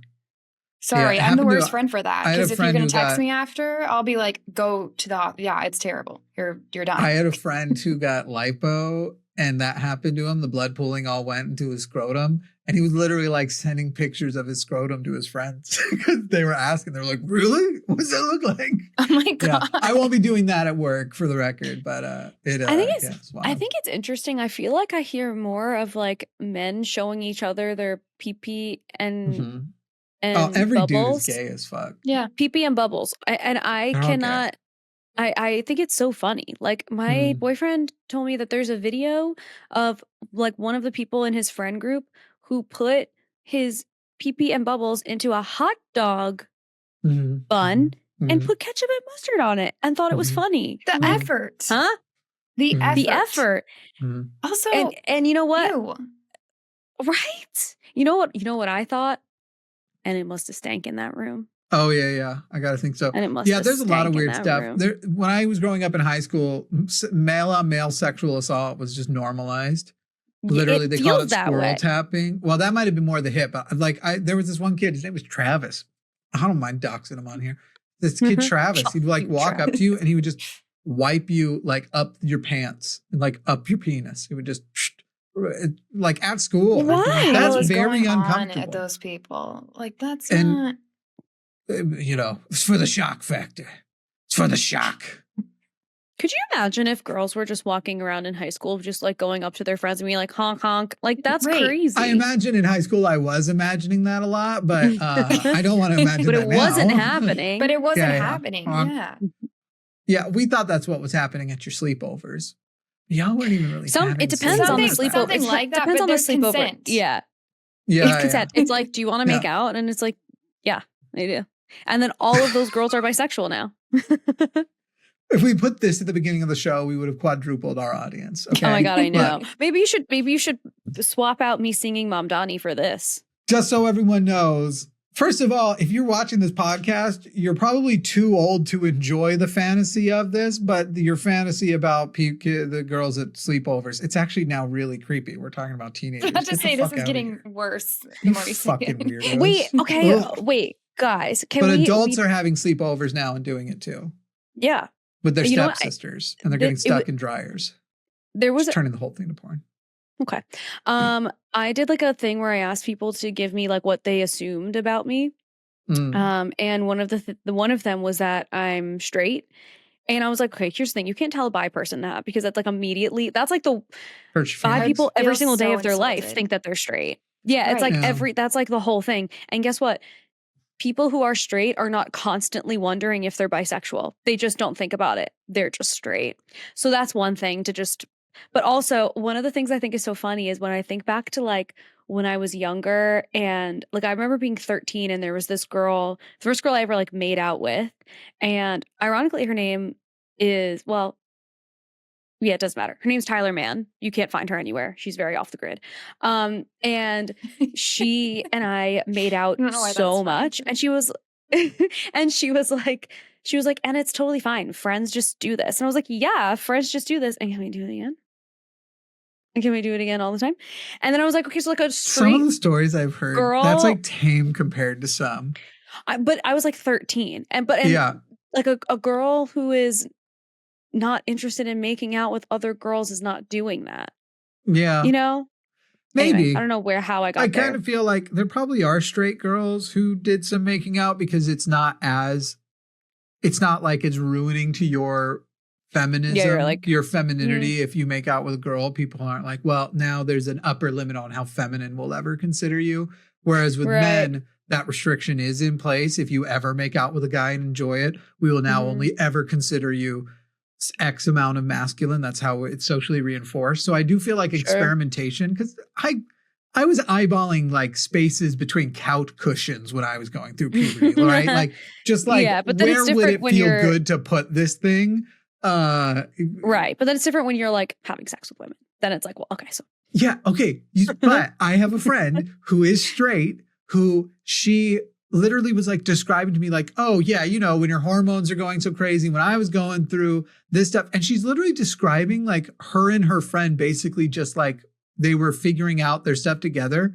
Sorry, I'm the worst friend for that. Because if you're gonna text me after, I'll be like, go to the yeah, it's terrible. You're done. I had a friend who got lipo and that happened to him. The blood pooling all went into his scrotum. And he was literally like sending pictures of his scrotum to his friends because they were asking. They're like, really? What does that look like? Oh my God. Yeah, I won't be doing that at work for the record, but I think it's interesting. I feel like I hear more of like men showing each other their pee and every bubbles. dude is gay as fuck. Yeah, pee and bubbles. I cannot. I think it's so funny. Like my boyfriend told me that there's a video of like one of the people in his friend group who put his pee and bubbles into a hot dog bun and put ketchup and mustard on it and thought it was funny. The effort. Huh? The effort. Also, and you know what? Ew. Right? You know what I thought? And it must have stank in that room. Oh yeah. I gotta think so. And it must there's a lot of weird stuff. There, when I was growing up in high school, male on male sexual assault was just normalized. Literally, they called it squirrel tapping. Well, that might have been more the hip. Like, there was this one kid. His name was Travis. I don't mind doxing him on here. This kid Travis. He'd like walk up to you and he would just wipe you like up your pants and like up your penis. He would just like at school. Why? That's very uncomfortable. At those people, like that's not. You know, it's for the shock factor. It's for the shock. Could you imagine if girls were just walking around in high school, just like going up to their friends and being like, honk, honk? Like, that's crazy. I imagine in high school, I was imagining that a lot, but I don't want to imagine but that it wasn't happening. But it wasn't happening. Yeah, we thought that's what was happening at your sleepovers. Y'all weren't even really It depends on the sleepover. Something like that, depends but on the there's sleepover. consent. Yeah. It's consent. It's like, do you want to make out? And it's like, yeah, they do. And then all of those girls are bisexual now. If we put this at the beginning of the show, we would have quadrupled our audience. Okay? Oh my God, I know. Maybe you should swap out me singing Mamdani for this. Just so everyone knows, first of all, if you're watching this podcast, you're probably too old to enjoy the fantasy of this, but your fantasy about the girls at sleepovers, it's actually now really creepy. We're talking about teenagers. I have to say, this is getting worse the more you fucking see it. weirdos. Wait, guys. Adults are having sleepovers now and doing it too. Yeah. With their stepsisters, and they're getting stuck in dryers. There was turning the whole thing to porn. Okay. I did like a thing where I asked people to give me like what they assumed about me. And one of them was that I'm straight. And I was like, okay, here's the thing. You can't tell a bi person that because that's like immediately, that's like the bi people every single day of their life think that they're straight. Yeah. It's like that's like the whole thing. And guess what? People who are straight are not constantly wondering if they're bisexual. They just don't think about it. They're just straight. So that's one thing to just But also, one of the things I think is so funny is when I think back to like when I was younger, and like I remember being 13 and there was this girl, the first girl I ever like made out with, and ironically her name is, well, yeah, it doesn't matter. Her name's Tyler Mann. You can't find her anywhere. She's very off the grid. And she and I made out I don't know why that's so funny. much, and she was and she was like, and it's totally fine. Friends just do this. And I was like, yeah, friends just do this. And can we do it again? And can we do it again all the time? And then I was like, okay, so like a Some of straight the stories I've heard, girl, that's like tame compared to some. but I was like 13. And Yeah. like a girl who is not interested in making out with other girls is not doing that. Yeah. You know? Maybe. Anyway, I don't know how I got there. I kind of feel like there probably are straight girls who did some making out because it's not like it's ruining to your feminism, Yeah, you're like, your femininity. If you make out with a girl, people aren't like, well, now there's an upper limit on how feminine we'll ever consider you. Whereas with men, that restriction is in place. If you ever make out with a guy and enjoy it, we will now only ever consider you X amount of masculine. That's how it's socially reinforced. So I do feel like experimentation, because I was eyeballing like spaces between couch cushions when I was going through puberty, right? Like just like, yeah, but then where it's would it when feel you're good to put this thing? Right. But then it's different when you're like having sex with women. Then it's like, well, okay, so yeah, okay. But I have a friend who is straight, who she literally was like describing to me like, oh yeah, you know, when your hormones are going so crazy, when I was going through this stuff. And she's literally describing like her and her friend basically just like they were figuring out their stuff together,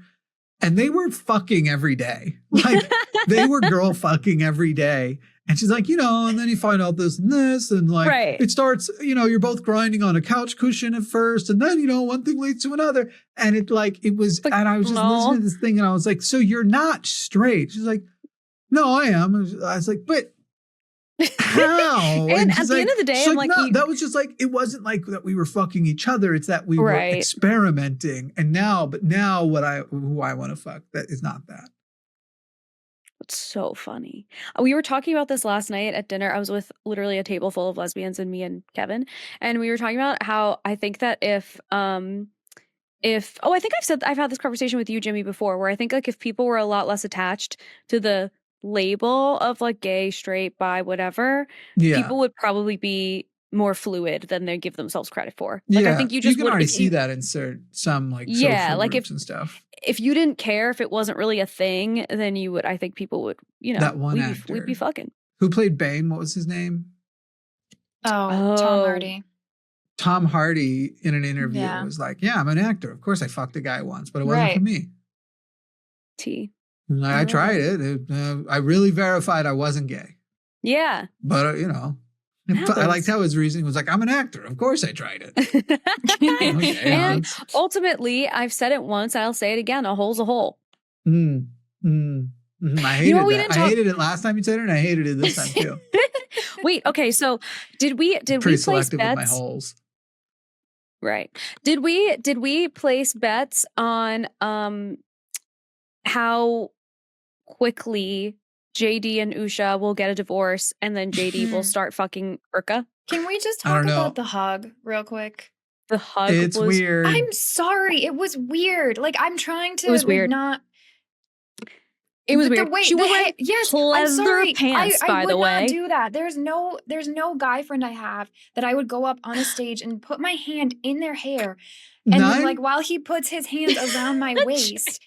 and they were fucking every day. Like they were girl fucking every day. And she's like, you know, and then you find out this and this, and like it starts, you know, you're both grinding on a couch cushion at first, and then, you know, one thing leads to another. And it was, and I was just listening to this thing, and I was like, so you're not straight? She's like, no, I am. I was like, but how? And at the end of the day, I'm like, no, that was just like, it wasn't like that we were fucking each other. It's that we were experimenting. And now who I want to fuck, that is not that. It's so funny. We were talking about this last night at dinner. I was with literally a table full of lesbians and me and Kevin. And we were talking about how I think that if I think I've had this conversation with you, Jimmy, before, where I think like if people were a lot less attached to the label of like gay, straight, bi, whatever, people would probably be more fluid than they give themselves credit for. Like I think you just can already see that in some like social groups and stuff. If you didn't care, if it wasn't really a thing, then you would, I think people would, you know, that one actor we'd be fucking. Who played Bane? What was his name? Oh, Tom Hardy. Tom Hardy in an interview was like, yeah, I'm an actor. Of course I fucked a guy once, but it wasn't for me. I tried it. I really verified I wasn't gay. Yeah. But, you know, I liked how his reasoning was like, I'm an actor. Of course I tried it. And ultimately, I've said it once, I'll say it again. A hole's a hole. I hated that. I hated it last time you said it, and I hated it this time too. Wait, okay, so did we place bets? With my holes. Right. Did we place bets on how quickly JD and Usha will get a divorce, and then JD will start fucking Erika? Can we just talk about the hug real quick? The hug was weird. I'm sorry. It was weird. Like I'm trying to It was weird. not. It was weird. She was wearing leather pants, by the way. I would not do that. There's no guy friend I have that I would go up on a stage and put my hand in their hair, and then, like while he puts his hands around my waist.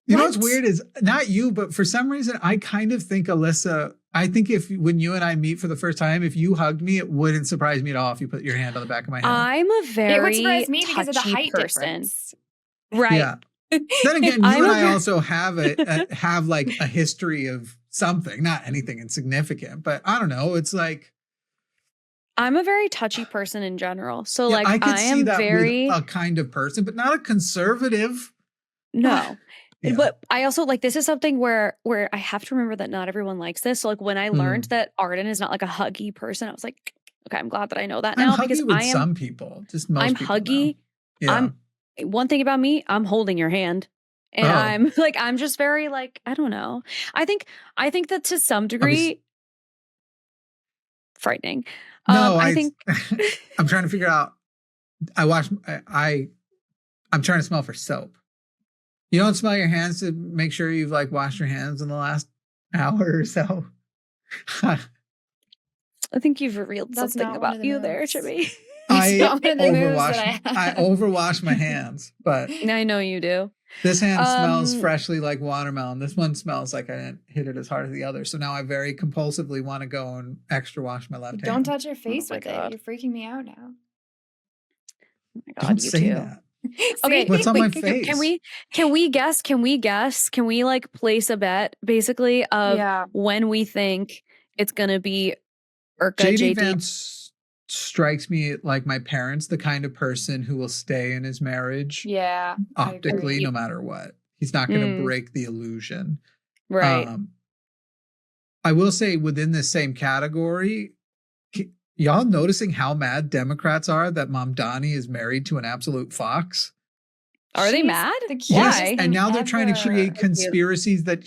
You know what's weird is not you, but for some reason I kind of think Alyssa. I think when you and I meet for the first time, if you hugged me, it wouldn't surprise me at all if you put your hand on the back of my head. I'm a very it would surprise me because of the height difference. Right. Yeah. Then again, you and I also have like a history of something, not anything insignificant, but I don't know. It's like I'm a very touchy person in general, so yeah, like I could see that very with a kind of person, but not a conservative. No, but I also like this is something where I have to remember that not everyone likes this. So like when I learned that Arden is not like a huggy person, I was like, okay, I'm glad that I know that now because I am some people, just most I'm people huggy. Yeah. One thing about me, I'm holding your hand. And I'm just very like, I don't know. I think that to some degree frightening. No, I think I'm trying to figure out I'm trying to smell for soap. You don't smell your hands to make sure you've like washed your hands in the last hour or so. I think you've revealed That's something not one of about the you there, moves. Jimmy. I not one of the moves that I I overwash my hands, but I know you do. this hand smells freshly like watermelon. This one smells like I didn't hit it as hard as the other. So now I very compulsively want to go and extra wash my left hand. Don't touch your face my with God. it. You're freaking me out now. Oh my God, Don't you say too. that. Okay, What's on my wait, face? Can we guess? Can we like place a bet basically of when we think it's gonna be Erika JD JD? Vance strikes me like my parents, the kind of person who will stay in his marriage optically no matter what. He's not going to break the illusion. Right. I will say within this same category, y'all noticing how mad Democrats are that Mamdani is married to an absolute fox? Are they mad? Why? And now they're trying to create conspiracies that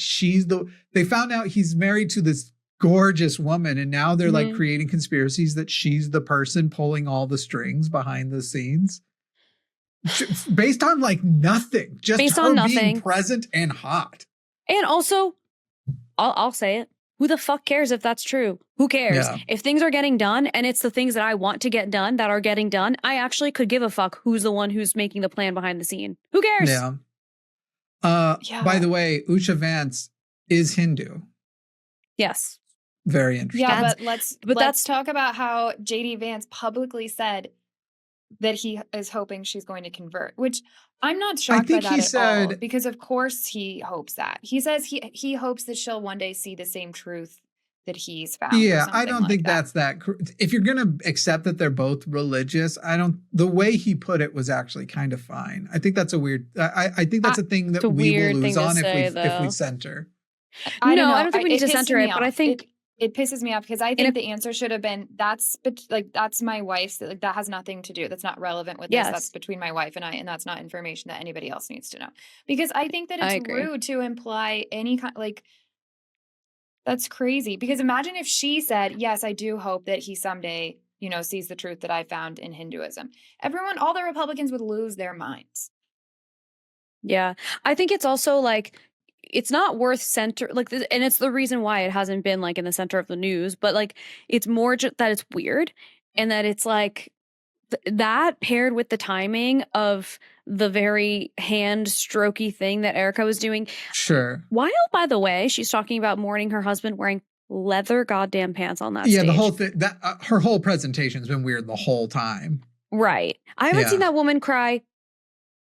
they found out he's married to this gorgeous woman, and now they're like creating conspiracies that she's the person pulling all the strings behind the scenes. Based on like nothing. Just based her being present and hot. And also, I'll say it. Who the fuck cares if that's true? Who cares? Yeah. If things are getting done and it's the things that I want to get done that are getting done, I actually could give a fuck who's the one who's making the plan behind the scene. Who cares? Yeah. By the way, Usha Vance is Hindu. Yes. Very interesting. Yeah, but let's talk about how JD Vance publicly said that he is hoping she's going to convert, which I'm not shocked by that at all, because of course he hopes that. He says he hopes that she'll one day see the same truth that he's found. Yeah, I don't think that's that. If you're going to accept that they're both religious, the way he put it was actually kind of fine. I think that's a weird, I think that's a thing that we will lose on if we center. I don't think we need to center it, but I think it pisses me off because I think the answer should have been that's my wife's, like that has nothing to do. That's not relevant with this. That's between my wife and I, and that's not information that anybody else needs to know. Because I think that it's rude to imply any kind, like, that's crazy. Because imagine if she said, yes, I do hope that he someday, sees the truth that I found in Hinduism. All the Republicans would lose their minds. Yeah. I think it's also like, it's not worth center like this, and it's the reason why it hasn't been like in the center of the news, but like it's more just that it's weird, and that it's like that paired with the timing of the very hand strokey thing that Erika was doing. Sure. While, by the way, she's talking about mourning her husband wearing leather goddamn pants on that stage. The whole thing, that her whole presentation's been weird the whole time. Right. I haven't seen that woman cry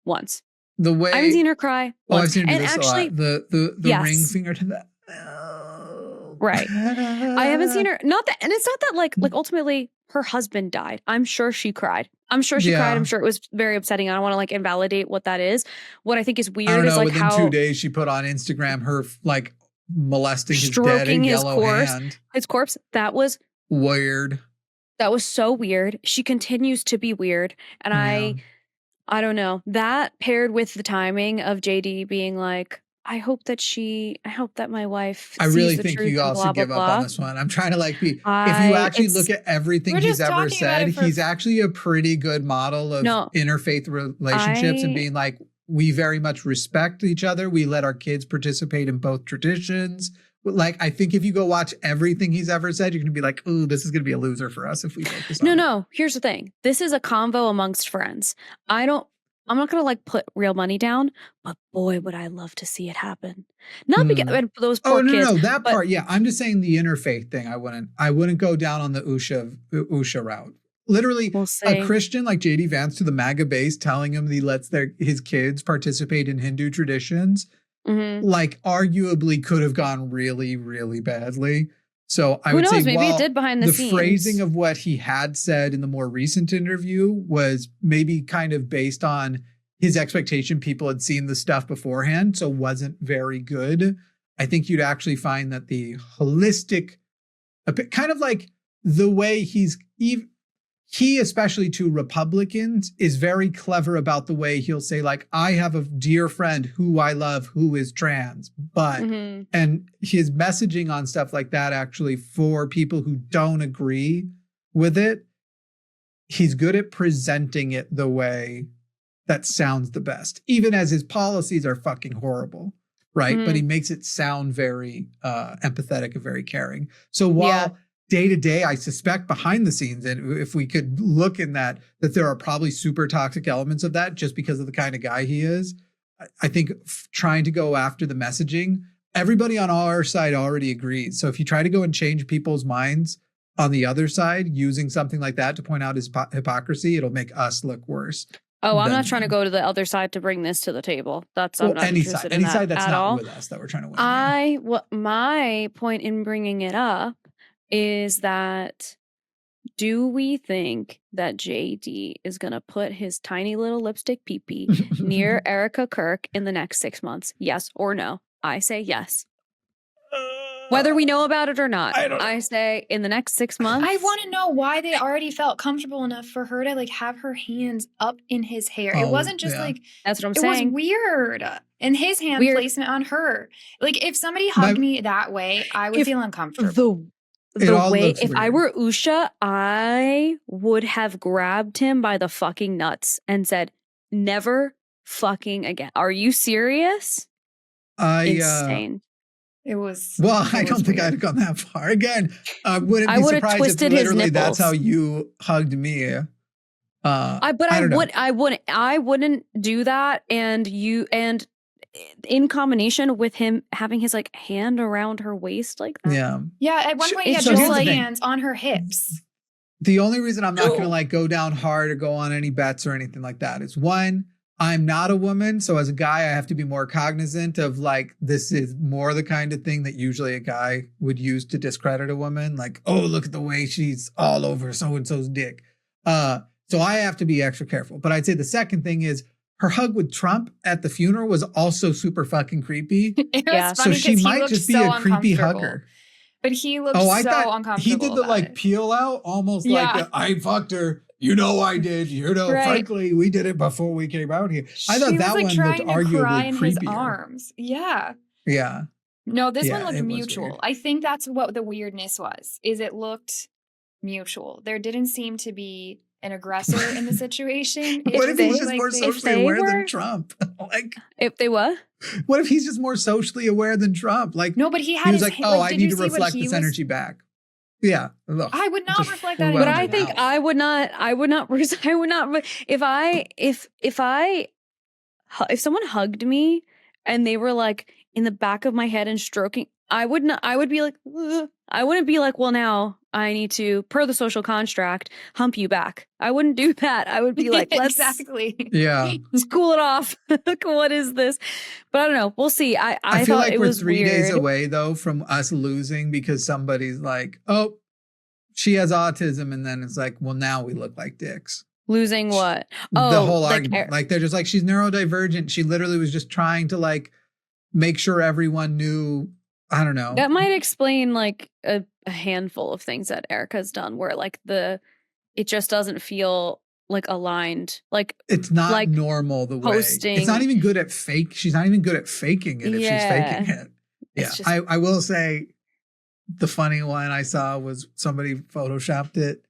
once. The way I haven't seen her cry once. I've seen her do this actually, a lot. The ring finger to that. Right. I haven't seen her. Not that, and it's not that like ultimately her husband died. I'm sure she cried. I'm sure she cried. I'm sure it was very upsetting. I don't want to like invalidate what that is. What I think is weird is like within how 2 days she put on Instagram her like molesting his dead and yellow hand. His corpse. That was weird. That was so weird. She continues to be weird, and I don't know. That paired with the timing of JD being like, I hope that my wife. I really think you all should give up on this one. I'm trying to like if you actually look at everything he's ever said, he's actually a pretty good model of interfaith relationships and being like, we very much respect each other. We let our kids participate in both traditions. Like, I think if you go watch everything he's ever said, you're going to be like, ooh, this is going to be a loser for us if we focus on it. No. Here's the thing. This is a convo amongst friends. I'm not going to like put real money down, but boy, would I love to see it happen. Not because those poor kids. No, that part. Yeah. I'm just saying the interfaith thing. I wouldn't go down on the Usha route. Literally a Christian like JD Vance to the MAGA base telling him that he lets his kids participate in Hindu traditions. Like arguably could have gone really, really badly. So I would say maybe it did behind the scenes. The phrasing of what he had said in the more recent interview was maybe kind of based on his expectation. People had seen the stuff beforehand, so wasn't very good. I think you'd actually find that the holistic, kind of like the way he, especially to Republicans, is very clever about the way he'll say, like, I have a dear friend who I love who is trans, but, and his messaging on stuff like that, actually, for people who don't agree with it, he's good at presenting it the way that sounds the best, even as his policies are fucking horrible, right? But he makes it sound very empathetic and very caring. So while day to day, I suspect behind the scenes, and if we could look in that there are probably super toxic elements of that just because of the kind of guy he is, I think trying to go after the messaging, everybody on our side already agrees. So if you try to go and change people's minds on the other side using something like that to point out his hypocrisy, it'll make us look worse. Oh, I'm not trying to go to the other side to bring this to the table. I'm not any interested in any that side that's at not all. with us that we're trying to win. My point in bringing it up is that do we think that JD is going to put his tiny little lipstick pee-pee near Erika Kirk in the next 6 months? Yes or no? I say yes. Whether we know about it or not, I say in the next 6 months. I want to know why they already felt comfortable enough for her to like have her hands up in his hair. It wasn't just like, that's what I'm saying. It was weird. And his hand placement on her. Like if somebody hugged me that way, I would feel uncomfortable. The way, if I were Usha, I would have grabbed him by the fucking nuts and said, never fucking again. Are you serious? Insane. It was. Well, I don't think I'd have gone that far. Again, wouldn't be surprised if literally that's how you hugged me. I wouldn't do that. And in combination with him having his like hand around her waist like that. Yeah. At one point, he had both hands on her hips. The only reason I'm not going to like go down hard or go on any bets or anything like that is one, I'm not a woman. So as a guy, I have to be more cognizant of like, this is more the kind of thing that usually a guy would use to discredit a woman. Like, oh, look at the way she's all over so-and-so's dick. So I have to be extra careful. But I'd say the second thing is her hug with Trump at the funeral was also super fucking creepy. So she might just be a creepy hugger. But he looked so uncomfortable. He did the like peel out almost like I fucked her. You know I did. You know, frankly, we did it before we came out here. I thought that one looked arguably creepier. His arms. Yeah. No, this one looked mutual. I think that's what the weirdness was. Is it looked mutual. There didn't seem to be an aggressor in the situation. What if he's just more socially aware than Trump? Like, if they what? What if he's just more socially aware than Trump? Like, no, but he was like, oh, I need to reflect this energy back. Yeah, look, I would not reflect that. But I think I would not. If someone hugged me and they were like in the back of my head and stroking, I would not. I would be like, ugh. I wouldn't be like, well, now I need to, per the social construct, hump you back. I wouldn't do that. I would be like, let's let's cool it off. What is this? But I don't know. We'll see. I feel thought like it we're was 3 days weird. away though from us losing because somebody's like, oh, she has autism, and then it's like, well, now we look like dicks. Losing what? Oh, the whole argument. Like they're just like, she's neurodivergent. She literally was just trying to like make sure everyone knew. I don't know. That might explain like a handful of things that Erika's done where like it just doesn't feel like aligned. Like it's not like normal the posting. Way. It's not even good at fake. She's not even good at faking it if she's faking it. Yeah. Just, I will say the funny one I saw was somebody photoshopped it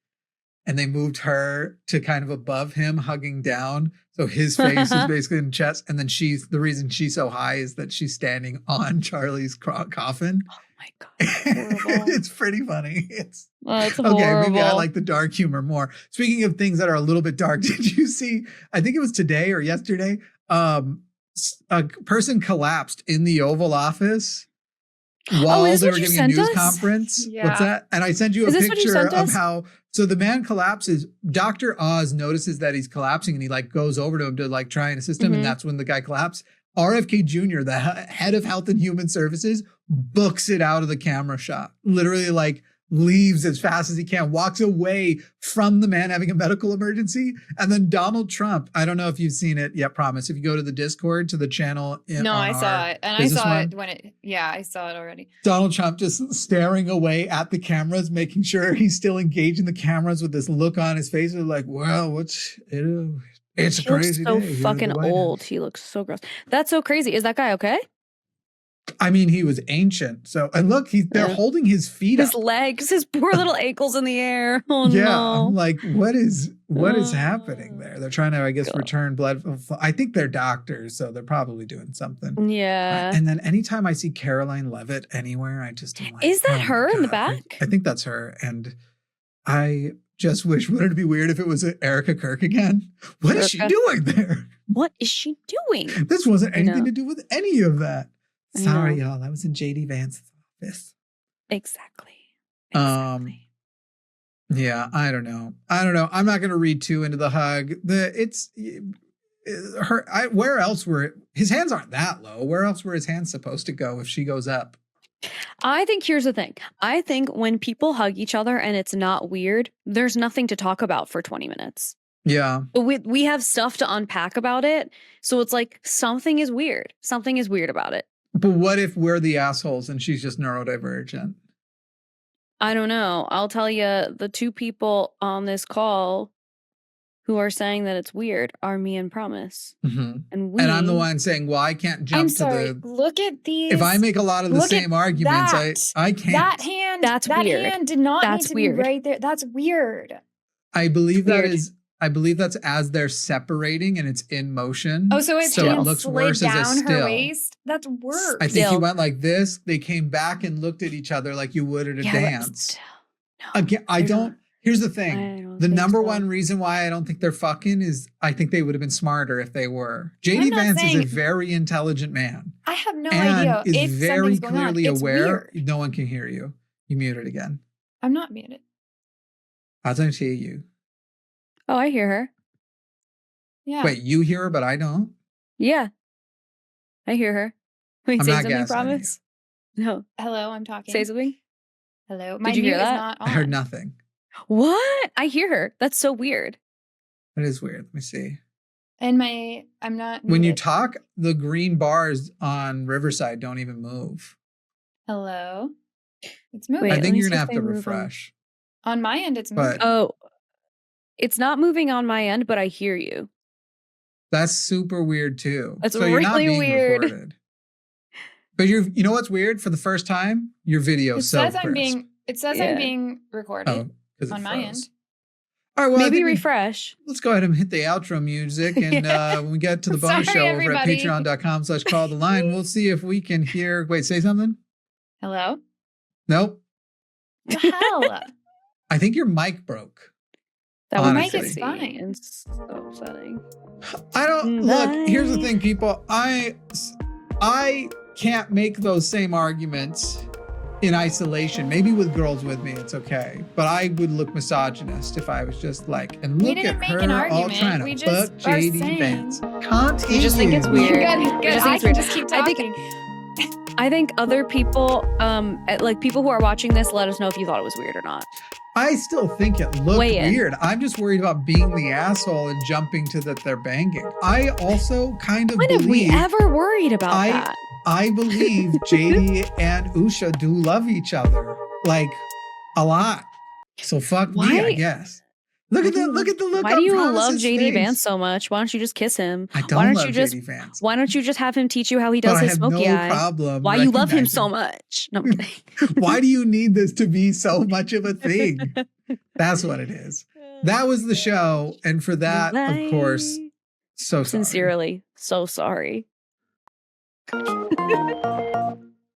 and they moved her to kind of above him hugging down. So his face is basically in chest. And then the reason she's so high is that she's standing on Charlie's coffin. Oh my God. It's pretty funny. It's horrible. Okay, maybe I like the dark humor more. Speaking of things that are a little bit dark, did you see, I think it was today or yesterday, a person collapsed in the Oval Office while they were giving a news conference. Yeah. What's that? And I sent you a picture of how, so the man collapses. Dr. Oz notices that he's collapsing and he like goes over to him to like try and assist him. And that's when the guy collapsed. RFK Jr., the head of Health and Human Services, books it out of the camera shot. Literally like leaves as fast as he can, walks away from the man having a medical emergency. And then Donald Trump, I don't know if you've seen it yet, promise. If you go to the Discord, to the channel. No, I saw it. And I saw it I saw it already. Donald Trump just staring away at the cameras, making sure he's still engaging the cameras with this look on his face. Like, well, it's a crazy day. He looks so fucking old. He looks so gross. That's so crazy. Is that guy okay? I mean, he was ancient. So, and look, they're holding his feet His up. legs, his poor little ankles in the air. Oh Yeah, no. I'm like, what is happening there? They're trying to, I guess, return blood. I think they're doctors, so they're probably doing something. Yeah. And then anytime I see Caroline Levitt anywhere, I just am like, is that oh her my in the God. back? I think that's her. And I just wish, wouldn't it be weird if it was Erika Kirk again? What is she doing there? What is she doing? This wasn't anything to do with any of that. I Sorry, know. y'all. That was in JD Vance's office. Exactly. Yeah, I don't know. I'm not going to read too into the hug. Where else were his hands aren't that low? Where else were his hands supposed to go if she goes up? I think here's the thing. I think when people hug each other and it's not weird, there's nothing to talk about for 20 minutes. Yeah. We have stuff to unpack about it. So it's like something is weird. Something is weird about it. But what if we're the assholes and she's just neurodivergent? I don't know. I'll tell you, the two people on this call who are saying that it's weird are me and Promise. Mm-hmm. And I'm the one saying, well, I can't jump Look at these. If I make a lot of the same arguments, I can't. That hand, that's weird. That hand did not that's need to weird. be right there. That's weird. I believe that's as they're separating and it's in motion. Oh, so it looks worse down as a still. Her waist? That's worse. I think he went like this. They came back and looked at each other like you would at a dance. No, again, I don't. Here's the thing. The number one reason why I don't think they're fucking is I think they would have been smarter if they were. JD Vance is a very intelligent man. I have no idea. Is very clearly aware. Weird. No one can hear you. You muted again. I'm not muted. I don't hear you. Oh, I hear her. Yeah. Wait, you hear her, but I don't? Yeah. I hear her. Wait, say something, Promise? No. Hello, I'm talking. Say something. Hello. Did you hear that? Is not on. I heard nothing. What? I hear her. That's so weird. That is weird. Let me see. And I'm not muted. When you talk, the green bars on Riverside don't even move. Hello? It's moving. I think you're going to have to refresh. On my end, it's moving. Oh, it's not moving on my end, but I hear you. That's super weird too. That's so you're not being weird. Recorded. But you know what's weird? For the first time, your video is so crisp. It says I'm being recorded on my end. All right, well, maybe refresh. Let's go ahead and hit the outro music. And when we get to the bonus show over at patreon.com/call the line, we'll see if we can hear. Wait, say something. Hello? Nope. The hell? I think your mic broke. That mic is fine. It's so upsetting. I don't look. Here's the thing, people. I can't make those same arguments in isolation. Maybe with girls with me, it's okay. But I would look misogynist if I was just like, and look at her all trying to fuck JD Vance. You just think it's weird. Good. I can just keep talking. I think other people, like people who are watching this, let us know if you thought it was weird or not. I still think it looked weird. I'm just worried about being the asshole and jumping to that they're banging. I also kind of believe... When have we ever worried about that? I believe JD and Usha do love each other, like, a lot. So fuck me, I guess. Look at the look. Why do you love JD Vance so much? Why don't you just kiss him? I don't love JD Vance. Why don't you just have him teach you how he does his smoky eye? Problem. Why you love him so much? No, I'm kidding. Why do you need this to be so much of a thing? That's what it is. That was the show, and for that, of course, so sorry. Sincerely, so sorry.